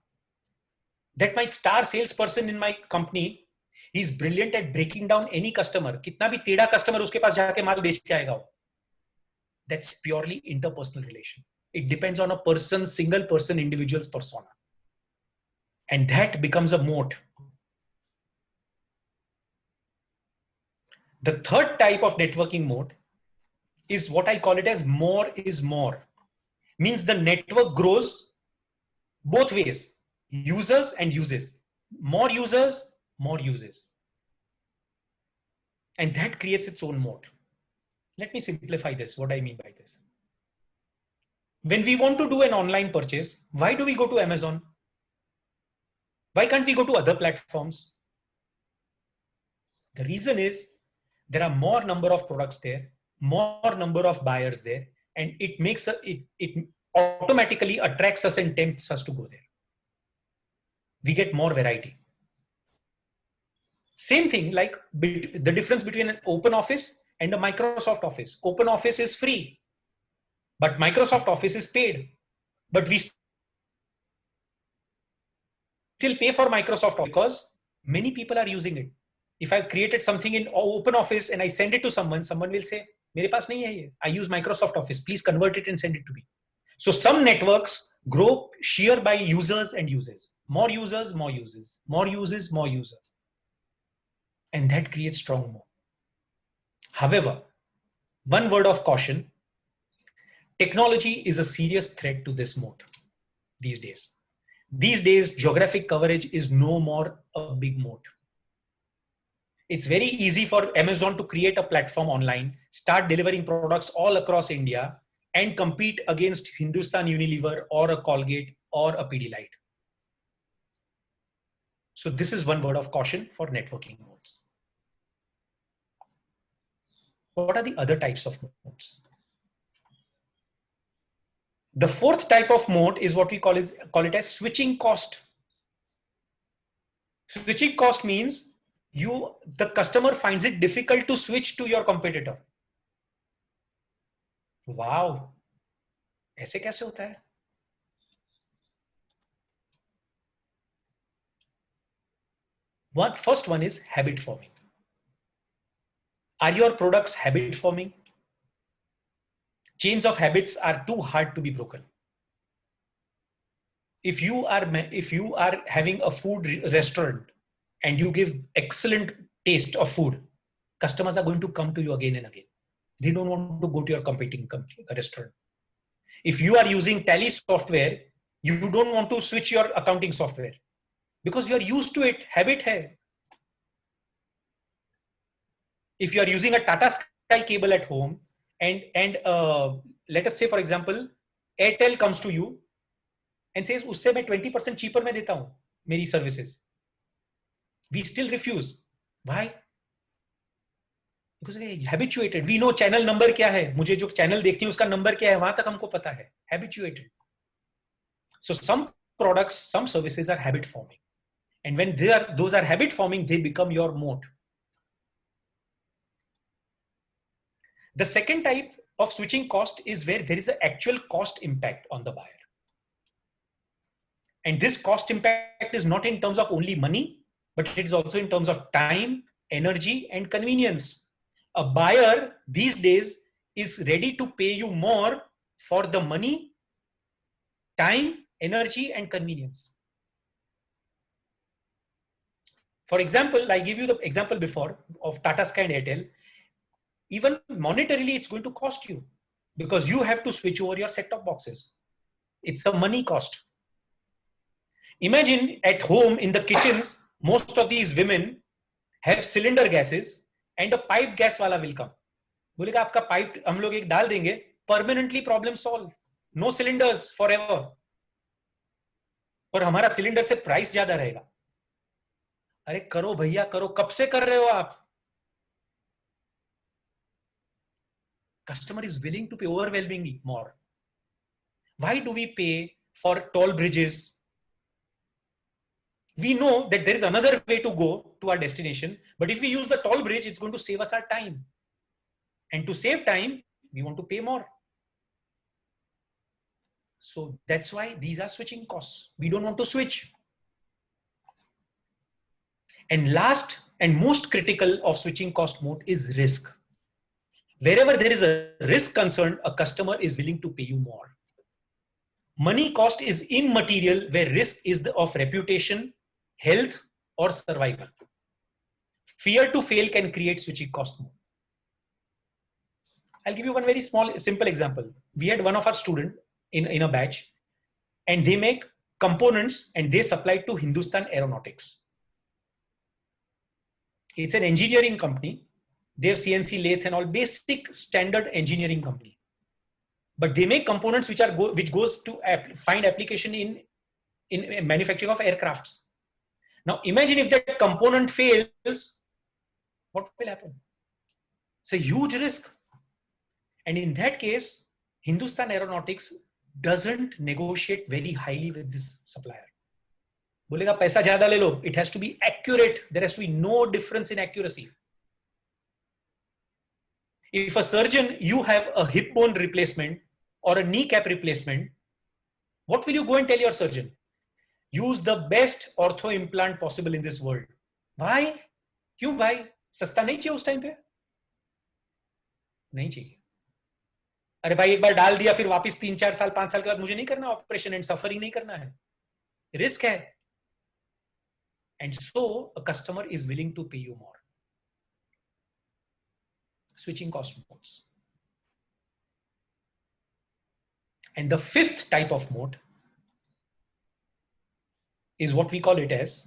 That my star salesperson in my company, he's brilliant at breaking down any customer. कितना भी टेढ़ा customer उसके पास जाके माल बेच के आएगा वो. That's purely interpersonal relation. It depends on a person, single person, individual's persona. And that becomes a moat. The third type of networking mode is what I call it as more is more. Means the network grows both ways, users and uses. More users, more uses. And that creates its own mode. Let me simplify this, what I mean by this. When we want to do an online purchase, why do we go to Amazon? Why can't we go to other platforms? The reason is there are more number of products there, more number of buyers there, and it makes it automatically attracts us and tempts us to go there. We get more variety. Same thing like the difference between an open office and a Microsoft Office. Open Office is free, but Microsoft Office is paid. But we still pay for Microsoft Office because many people are using it. If I've created something in Open Office and I send it to someone, someone will say, "Mere paas nahi hai ye. I use Microsoft Office. Please convert it and send it to me." So some networks grow sheer by users and uses. More users, more uses. More uses, more users. And that creates strong mode. However, one word of caution, technology is a serious threat to this mode these days. These days, geographic coverage is no more a big mode. It's very easy for Amazon to create a platform online, start delivering products all across India, and compete against Hindustan Unilever or a Colgate or a Pidilite. So this is one word of caution for networking modes. What are the other types of modes? The fourth type of mode is what we call it as switching cost. Switching cost means the customer finds it difficult to switch to your competitor. Wow, ऐसे कैसे होता है? First one is habit forming. Are your products habit forming? Chains of habits are too hard to be broken. If you are having a food restaurant and you give excellent taste of food, customers are going to come to you again and again. They don't want to go to your competing restaurant. If you are using Tally software, you don't want to switch your accounting software because you are used to it. Habit hai. If you are using a Tata Sky cable at home and let us say, for example, Airtel comes to you and says, usse मैं 20% cheaper में देता हूँ मेरी services. We still refuse. Why? Because we habituated. We know channel number क्या है. मुझे जो channel देखनी है उसका number क्या है वहां तक हमको पता है. Habituated. So some products, some services are habit forming, and when those are habit forming, they become your moat. The second type of switching cost is where there is an actual cost impact on the buyer. And this cost impact is not in terms of only money, but it is also in terms of time, energy, and convenience. A buyer these days is ready to pay you more for the money, time, energy, and convenience. For example, I give you the example before of Tata Sky and Airtel. Even monetarily, it's going to cost you because you have to switch over your set-top boxes. It's a money cost. Imagine at home in the kitchens, most of these women have cylinder gases and a pipe gas wala will come. बोलेगा आपका pipe हम लोग एक डाल देंगे, permanently problem solve. No cylinders forever. पर हमारा cylinder से प्राइस ज्यादा रहेगा. अरे करो भैया करो, कब से कर रहे हो आप? Customer is willing to pay overwhelmingly more. Why do we pay for toll bridges? We know that there is another way to go to our destination, but if we use the toll bridge, it's going to save us our time. And to save time, we want to pay more. So that's why these are switching costs. We don't want to switch. And last and most critical of switching cost mode is risk. Wherever there is a risk concerned, a customer is willing to pay you more. Money cost is immaterial where risk is of reputation, health, or survival. Fear to fail can create switching cost mode. I'll give you one very simple example. We had one of our students in a batch, and they make components and they supply to Hindustan Aeronautics. It's an engineering company. They have CNC lathe and all basic standard engineering company. But they make components which goes to find application in manufacturing of aircrafts. Now imagine if that component fails, what will happen? It's a huge risk. And in that case, Hindustan Aeronautics doesn't negotiate very highly with this supplier. बोलेगा पैसा ज़्यादा ले लो. It has to be accurate. There has to be no difference in accuracy. If a surgeon, you have a hip bone replacement or a kneecap replacement, what will you go and tell your surgeon? Use the best ortho implant possible in this world. Why? क्यों भाई? सस्ता नहीं चाहिए उस time पे? नहीं चाहिए. अरे भाई एक बार डाल दिया फिर वापस 3-4 साल 5 साल के बाद मुझे नहीं करना ऑपरेशन एंड सफरिंग नहीं करना है. रिस्क है. And so a customer is willing to pay you more. Switching cost modes. And the fifth type of mode is what we call it as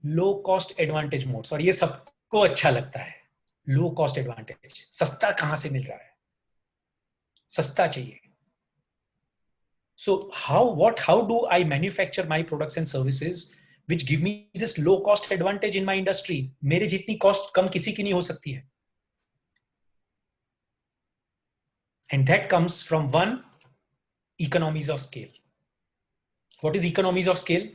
low cost advantage modes. और ये सबको अच्छा लगता है. Low cost advantage. सस्ता कहां से मिल रहा है? सस्ता चाहिए. So how do I manufacture my products and services which give me this low cost advantage in my industry. मेरे जितनी cost कम किसी की नहीं हो सकती है. And that comes from one, economies of scale. What is economies of scale?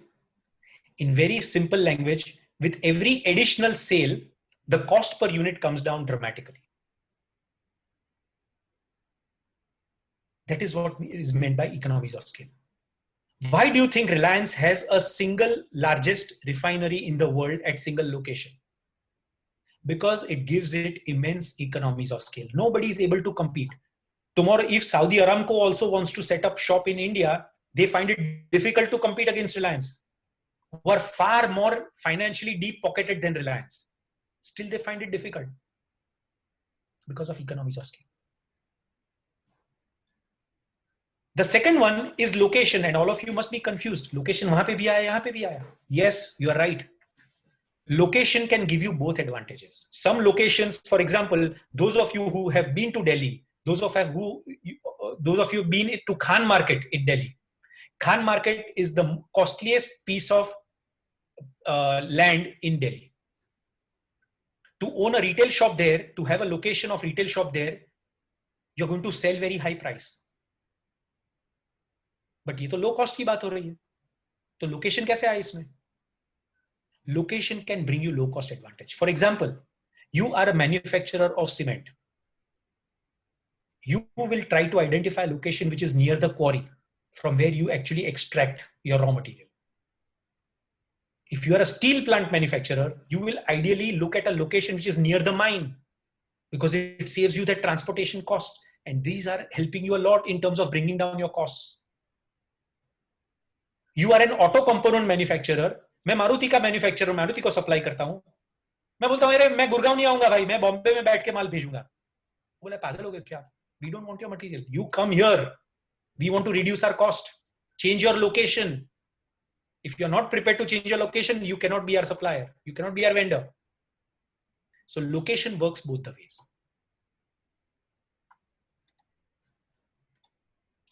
In very simple language, with every additional sale, the cost per unit comes down dramatically. That is what is meant by economies of scale. Why do you think Reliance has a single largest refinery in the world at single location? Because it gives it immense economies of scale. Nobody is able to compete. Tomorrow, if Saudi Aramco also wants to set up shop in India, they find it difficult to compete against Reliance, who are far more financially deep-pocketed than Reliance. Still, they find it difficult because of economies of scale. The second one is location, and all of you must be confused. Location वहाँ पे भी आया, यहाँ पे भी आया. Yes, you are right. Location can give you both advantages. Some locations, for example, those of you who have been to Delhi, those of you who've been to Khan Market in Delhi. Khan Market is the costliest piece of land in Delhi. To own a retail shop there, to have a location of retail shop there, you're going to sell very high price. But ये तो low cost की बात हो रही है. तो location कैसे आए इसमें? Location can bring you low cost advantage. For example, you are a manufacturer of cement. You will try to identify a location which is near the quarry from where you actually extract your raw material. If you are a steel plant manufacturer, you will ideally look at a location which is near the mine because it saves you that transportation cost. And these are helping you a lot in terms of bringing down your costs. You are an auto component manufacturer. मैं मारुति का manufacturer, Maruti को supply करता हूं. मैं बोलता हूं अरे मैं गुड़गांव नहीं आऊंगा भाई, मैं बॉम्बे में बैठ के माल भेजूंगा. बोले पागल हो गए क्या? We don't want your material. You come here. We want to reduce our cost. Change your location. If you are not prepared to change your location, you cannot be our supplier. You cannot be our vendor. So location works both the ways.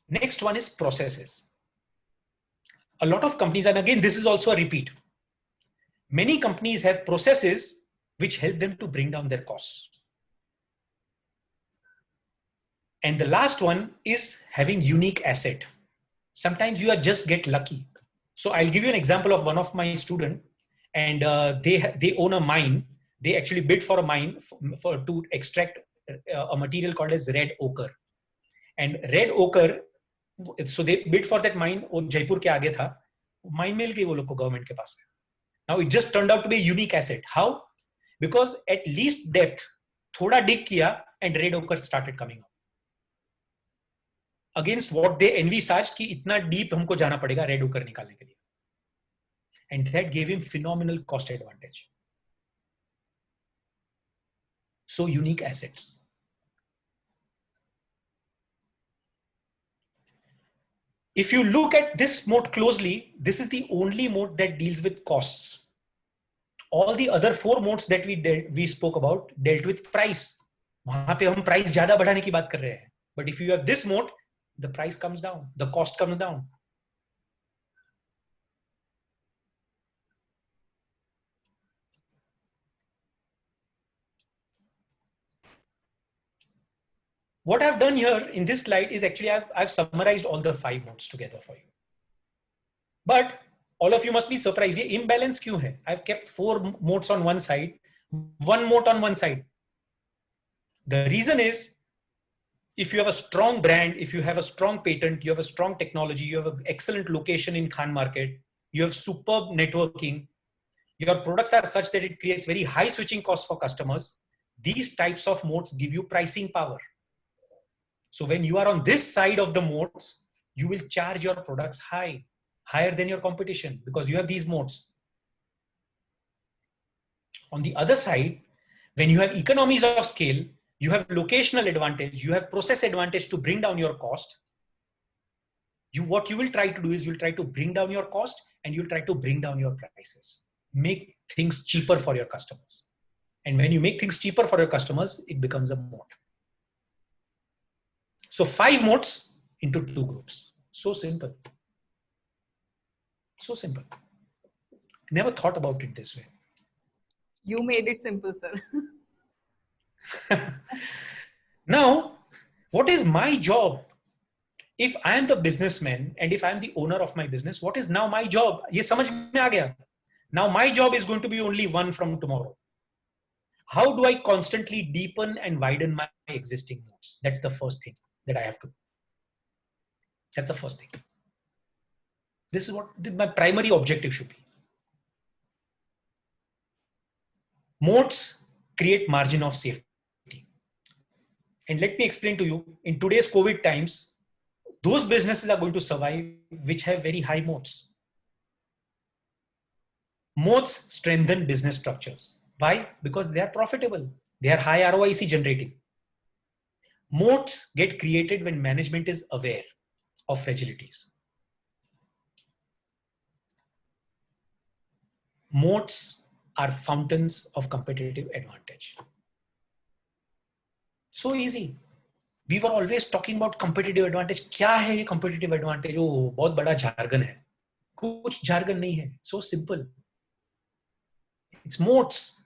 Next one is processes. A lot of companies, and again, this is also a repeat. Many companies have processes which help them to bring down their costs. And the last one is having unique asset. Sometimes you are just get lucky. So I'll give you an example of one of my students, and they own a mine. They actually bid for a mine to extract a material called as red ochre. And red ochre, so they bid for that mine. वो जयपुर के आगे था. Mine मिल गई वो लोग को government के पास. Now it just turned out to be a unique asset. How? Because at least depth, थोड़ा dig किया and red ochre started coming up. Against what they envisaged कि इतना deep हमको जाना पड़ेगा red ochre निकालने के लिए. And that gave him phenomenal cost advantage. So unique assets. If you look at this moat closely, this is the only moat that deals with costs. All the other four moats that we spoke about dealt with price. वहां पे हम price ज्यादा बढ़ाने की बात कर रहे हैं. But if you have this moat, the price comes down, the cost comes down. What I've done here in this slide is actually I've summarized all the 5 moats together for you. But all of you must be surprised. ये imbalance क्यों है? I've kept 4 moats on one side, 1 moat on one side. The reason is, if you have a strong brand, if you have a strong patent, you have a strong technology, you have an excellent location in Khan Market, you have superb networking, your products are such that it creates very high switching costs for customers. These types of moats give you pricing power. So when you are on this side of the moats, you will charge your products higher than your competition because you have these moats. On the other side, when you have economies of scale, you have locational advantage, you have process advantage to bring down your cost. What you will try to do is you'll try to bring down your cost and you'll try to bring down your prices. Make things cheaper for your customers. And when you make things cheaper for your customers, it becomes a moat. So 5 moats into 2 groups. So simple. So simple. Never thought about it this way. You made it simple, sir. Now, what is my job? If I am the businessman and if I am the owner of my business, what is now my job? ये समझ में आ गया. Now my job is going to be only one from tomorrow. How do I constantly deepen and widen my existing modes? That's the first thing that I have to. That's the first thing. This is what my primary objective should be. Modes create margin of safety. And let me explain to you, in today's COVID times, those businesses are going to survive which have very high moats. Moats strengthen business structures. Why? Because they are profitable. They are high ROIC generating. Moats get created when management is aware of fragilities. Moats are fountains of competitive advantage. So easy. We were always talking about competitive advantage. क्या है ये competitive advantage? Oh, बहुत बड़ा jargon है. कुछ jargon नहीं है. So simple. It's moats.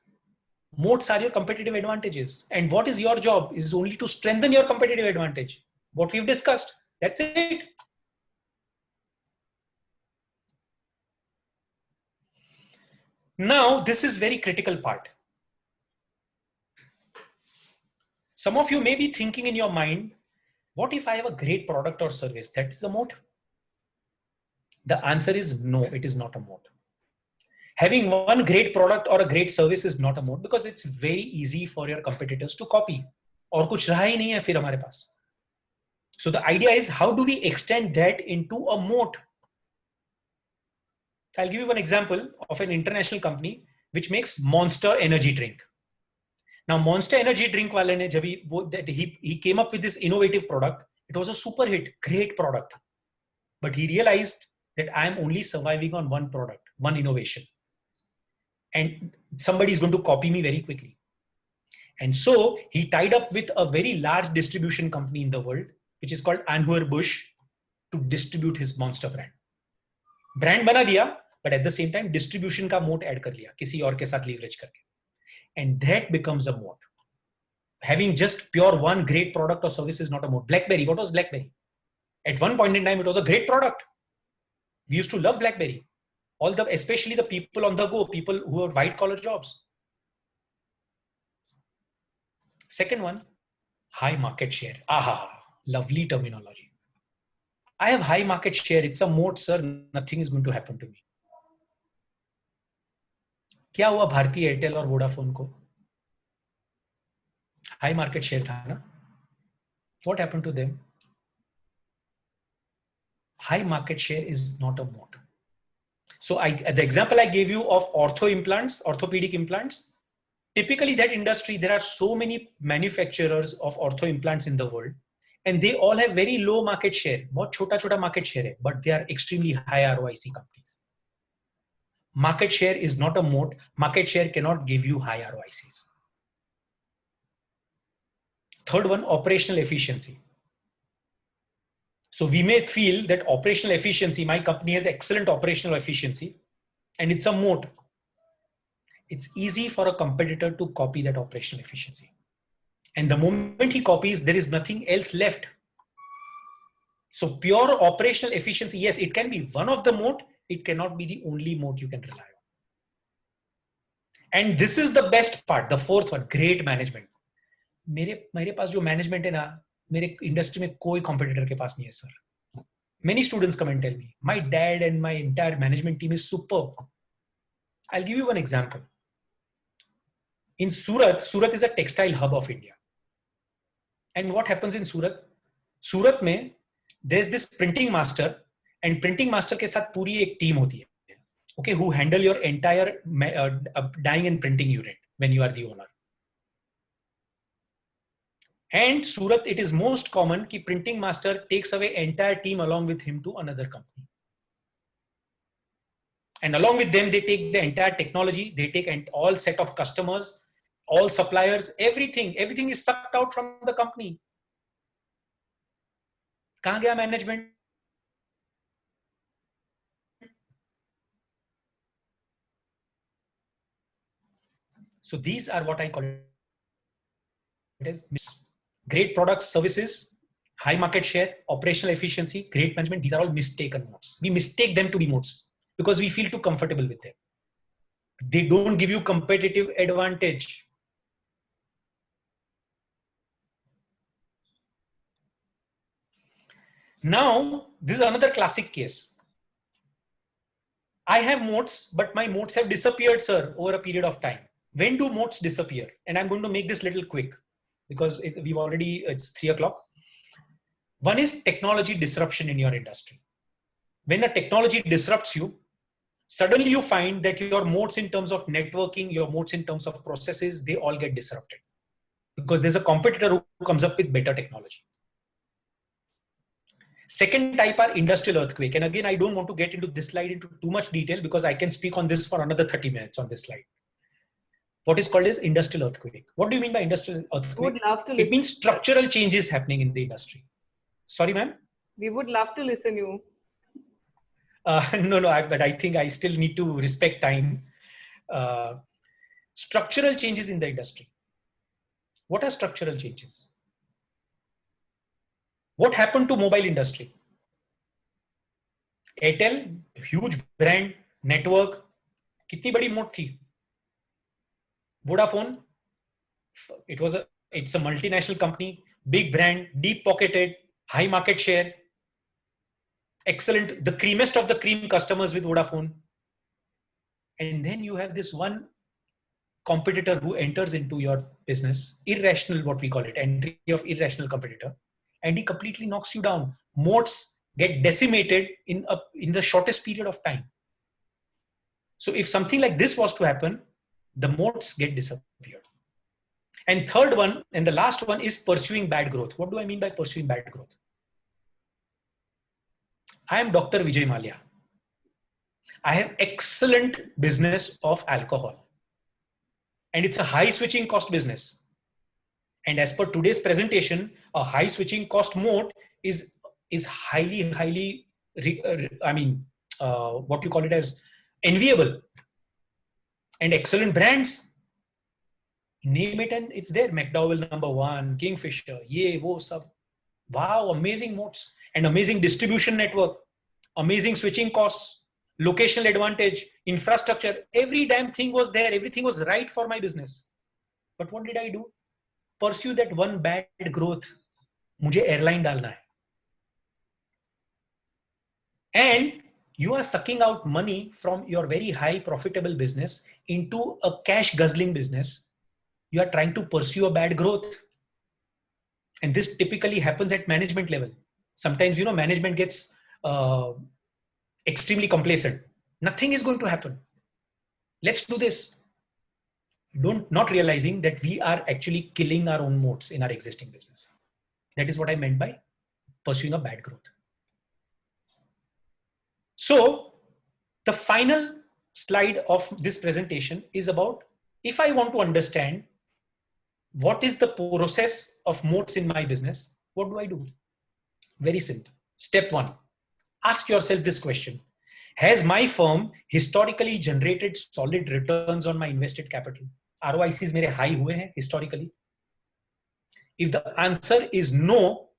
Moats are your competitive advantages. And what is your job? Is only to strengthen your competitive advantage. What we've discussed. That's it. Now, this is very critical part. Some of you may be thinking in your mind, what if I have a great product or service? That's the moat. The answer is no, it is not a moat. Having one great product or a great service is not a moat because it's very easy for your competitors to copy. और कुछ रहा ही नहीं है फिर हमारे पास. So the idea is, how do we extend that into a moat? I'll give you one example of an international company which makes Monster energy drink. Now, Monster energy drink wale ne jab he came up with this innovative product. It was a super hit, great product. But he realized that I am only surviving on one product, one innovation. And somebody is going to copy me very quickly. And so he tied up with a very large distribution company in the world, which is called Anheuser-Busch, to distribute his Monster brand. Brand bana diya, but at the same time, distribution ka moat add kar liya, kisi aur ke saath leverage karke. And that becomes a moat. Having just pure one great product or service is not a moat. BlackBerry, what was BlackBerry? At one point in time, it was a great product. We used to love BlackBerry. Especially the people on the go, people who have white collar jobs. Second one, high market share. Aha, lovely terminology. I have high market share. It's a moat, sir. Nothing is going to happen to me. क्या हुआ Bharti Airtel और Vodafone को? High market share था ना? What happened to them? High market share is not a moat. So the example I gave you of orthopedic implants, typically that industry, there are so many manufacturers of ortho implants in the world, and they all have very low market share. बहुत छोटा market share है, but they are extremely high ROIC companies. Market share is not a moat. Market share cannot give you high ROICs. Third one, operational efficiency. So we may feel that operational efficiency, my company has excellent operational efficiency, and it's a moat. It's easy for a competitor to copy that operational efficiency. And the moment he copies, there is nothing else left. So pure operational efficiency, yes, it can be one of the moat. It cannot be the only moat you can rely on. And this is the best part, the fourth one, great management. मेरे पास जो management है ना, मेरे industry में कोई competitor के पास नहीं है, sir. Many students come and tell me, my dad and my entire management team is superb. I'll give you one example. In Surat is a textile hub of India. And what happens in Surat? Surat में there's this printing master, and printing master के साथ पूरी एक team होती है. Okay, who handle your entire dyeing and printing unit when you are the owner. And Surat, it is most common that printing master takes away entire team along with him to another company. And along with them, they take the entire technology, they take all set of customers, all suppliers, everything is sucked out from the company. कहाँ गया management? So these are what I call it as great products, services, high market share, operational efficiency, great management. These are all mistaken moats. We mistake them to be moats because we feel too comfortable with them. They don't give you competitive advantage. Now, this is another classic case. I have moats, but my moats have disappeared, sir, over a period of time. When do moats disappear? And I'm going to make this little quick because it's 3 o'clock. One is technology disruption in your industry. When a technology disrupts you, suddenly you find that your moats in terms of networking, your moats in terms of processes, they all get disrupted because there's a competitor who comes up with better technology. Second type are industrial earthquake. And again, I don't want to get into this slide into too much detail because I can speak on this for another 30 minutes on this slide. What is called as industrial earthquake. What do you mean by industrial earthquake? Would love to It listen. means structural changes happening in the industry. Sorry, ma'am? We would love to listen you. No, but I think I still need to respect time. Structural changes in the industry. What are structural changes? What happened to mobile industry? Airtel, huge brand, network, कितनी बड़ी मोट थी? Vodafone, it's a multinational company, big brand, deep pocketed, high market share, excellent, the creamiest of the cream customers with Vodafone. And then you have this one competitor who enters into your business, irrational, what we call it, entry of irrational competitor, and he completely knocks you down. Moats get decimated in the shortest period of time. So if something like this was to happen, the moats get disappeared. And third one, and the last one is pursuing bad growth. What do I mean by pursuing bad growth? I am Dr. Vijay Mallya. I have excellent business of alcohol. And it's a high switching cost business. And as per today's presentation, a high switching cost moat is highly, what you call it as enviable. And excellent brands, name it and it's there. McDowell #1, Kingfisher, ye, wo sab. Wow, amazing moats and amazing distribution network, amazing switching costs, locational advantage, infrastructure. Every damn thing was there. Everything was right for my business. But what did I do? Pursue that one bad growth. Mujhe airline dalna hai. And you are sucking out money from your very high profitable business into a cash guzzling business. You are trying to pursue a bad growth. And this typically happens at management level. Sometimes, management gets extremely complacent. Nothing is going to happen. Let's do this. Not realizing that we are actually killing our own moats in our existing business. That is what I meant by pursuing a bad growth. So the final slide of this presentation is about, if I want to understand what is the process of moats in my business, what do I do? Very simple. Step 1, ask yourself this question. Has my firm historically generated solid returns on my invested capital? ROICs mere high hue hain historically? If the answer is no,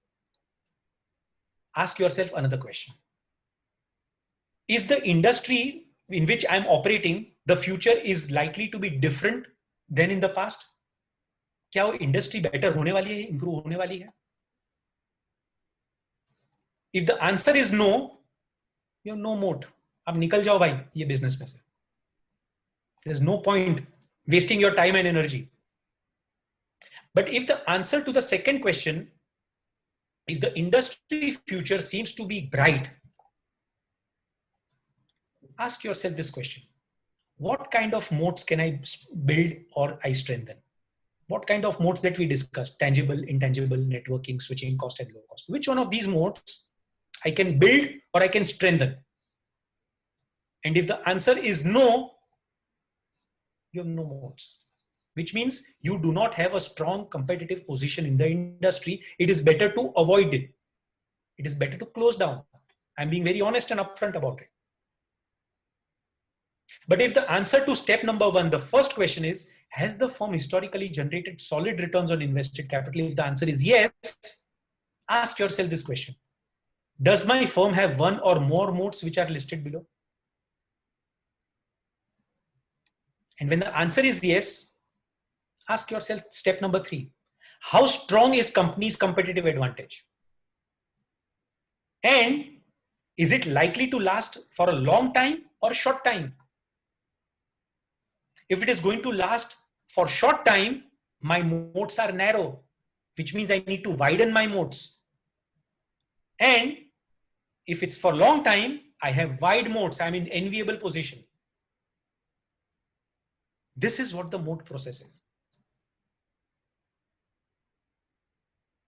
ask yourself another question. Is the industry in which I'm operating, the future is likely to be different than in the past? क्या वो industry better होने वाली है, improve होने वाली है? If the answer is no, you have no moat. अब निकल जाओ भाई ये business में से. There's no point wasting your time and energy. But if the answer to the second question, if the industry future seems to be bright, ask yourself this question. What kind of moats can I build or I strengthen? What kind of moats that we discussed? Tangible, intangible, networking, switching cost, and low cost. Which one of these moats I can build or I can strengthen? And if the answer is no, you have no moats. Which means you do not have a strong competitive position in the industry. It is better to avoid it. It is better to close down. I'm being very honest and upfront about it. But if the answer to step number 1, the first question is, has the firm historically generated solid returns on invested capital? If the answer is yes, ask yourself this question. Does my firm have one or more moats which are listed below? And when the answer is yes, ask yourself step number 3. How strong is company's competitive advantage? And is it likely to last for a long time or short time? If it is going to last for short time, my moats are narrow, which means I need to widen my moats. And if it's for long time, I have wide moats. I'm in enviable position. This is what the moat process is.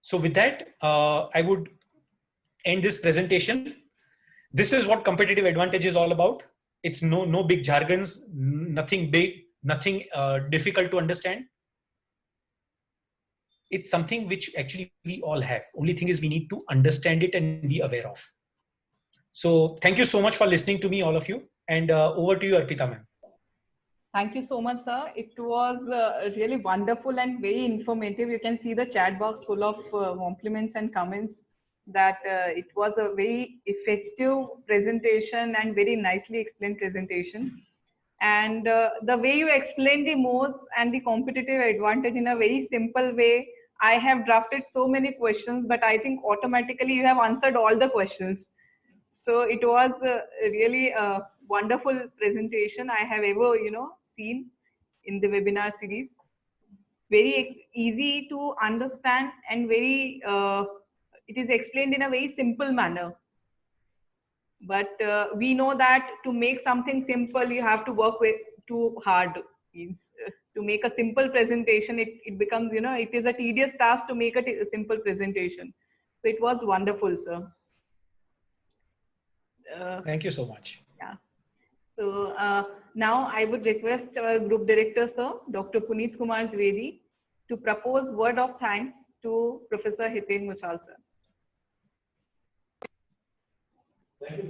So with that, I would end this presentation. This is what competitive advantage is all about. It's no big jargons, nothing big, nothing difficult to understand. It's something which actually we all have. Only thing is we need to understand it and be aware of. So thank you so much for listening to me, all of you. And over to you, Arpita ma'am. Thank you so much, sir. It was really wonderful and very informative. You can see the chat box full of compliments and comments that it was a very effective presentation and very nicely explained presentation. And the way you explained the modes and the competitive advantage in a very simple way, I have drafted so many questions, but I think automatically you have answered all the questions. So it was really a wonderful presentation I have ever, seen in the webinar series. Very easy to understand and very, it is explained in a very simple manner. But we know that to make something simple, you have to work with too hard. Means to make a simple presentation, it becomes, it is a tedious task to make a simple presentation. So it was wonderful, sir. Thank you so much. Yeah. So now I would request our group director, sir, Dr. Puneet Kumar Dwivedi, to propose word of thanks to Professor Hitan Muchhala, sir.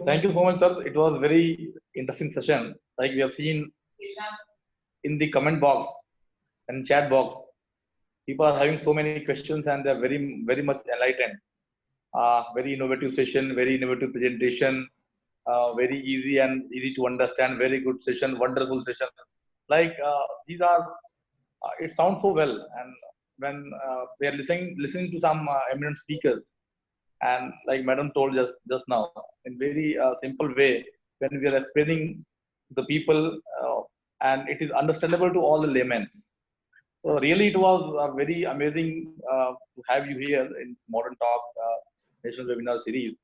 Thank you so much, sir. It was very interesting session. Like we have seen in the comment box and chat box, people are having so many questions and they're very, very much enlightened. Very innovative session, very innovative presentation, very easy to understand, very good session, wonderful session. Like these are, it sounds so well. And when we are listening to some eminent speakers, and like Madam told just now, in very simple way, when we are explaining the people, and it is understandable to all the laymen. So really, it was very amazing to have you here in this Modern Talk National Webinar Series,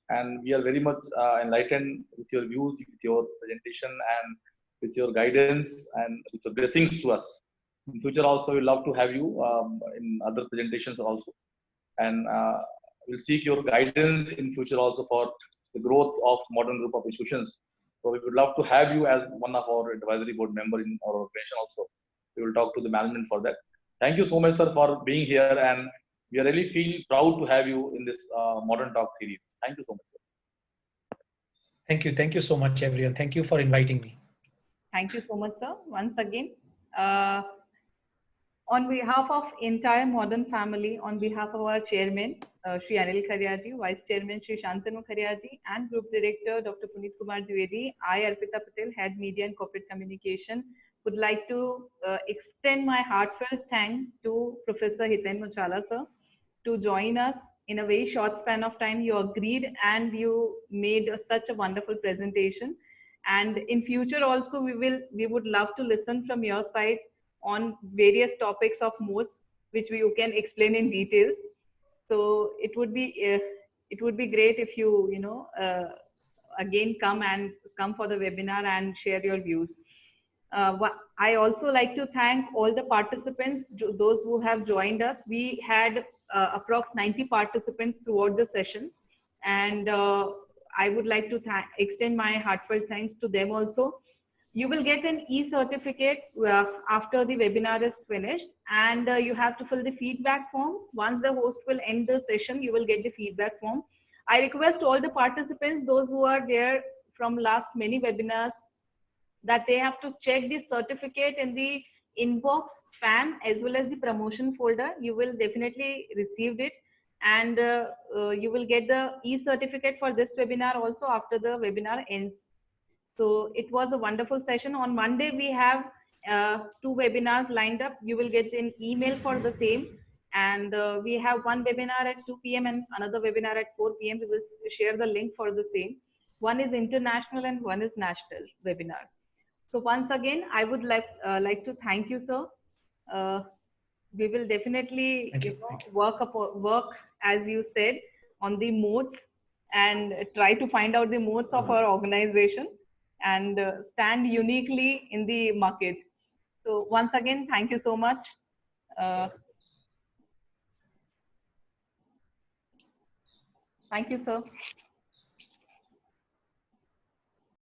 and we are very much enlightened with your views, with your presentation, and with your guidance and with your blessings to us. In future, also, we love to have you in other presentations also, and we'll seek your guidance in future also for the growth of modern group of institutions. So we would love to have you as one of our advisory board member in our organization also. We will talk to the management for that. Thank you so much, sir, for being here, and we really feel proud to have you in this Modern Talk series. Thank you so much, sir. Thank you. Thank you so much, everyone. Thank you for inviting me. Thank you so much, sir. Once again, on behalf of entire Modern family, on behalf of our chairman, Shri Anil Khariaji, vice chairman, Shri Shantanu Khariaji, and group director, Dr. Puneet Kumar Dwivedi, I, Arpita Patel, head media and corporate communication, would like to extend my heartfelt thanks to Professor Hitan Muchhala, sir, to join us in a very short span of time. You agreed and you made such a wonderful presentation. And in future also, we would love to listen from your side on various topics of modes, which you can explain in details. So it would be great if you again come for the webinar and share your views. I also like to thank all the participants, those who have joined us. We had approx 90 participants throughout the sessions, and I would like to extend my heartfelt thanks to them also. You will get an e-certificate after the webinar is finished, and you have to fill the feedback form. Once the host will end the session, you will get the feedback form. I request all the participants, those who are there from last many webinars, that they have to check the certificate in the inbox spam as well as the promotion folder. You will definitely receive it, and you will get the e-certificate for this webinar also after the webinar ends. So it was a wonderful session. On Monday, we have 2 webinars lined up. You will get an email for the same. And we have one webinar at 2 p.m. and another webinar at 4 p.m. We will share the link for the same. One is international and one is national webinar. So once again, I would like to thank you, sir. We will definitely work as you said on the modes and try to find out the modes of our organization and stand uniquely in the market. So once again, thank you so much. Thank you, sir.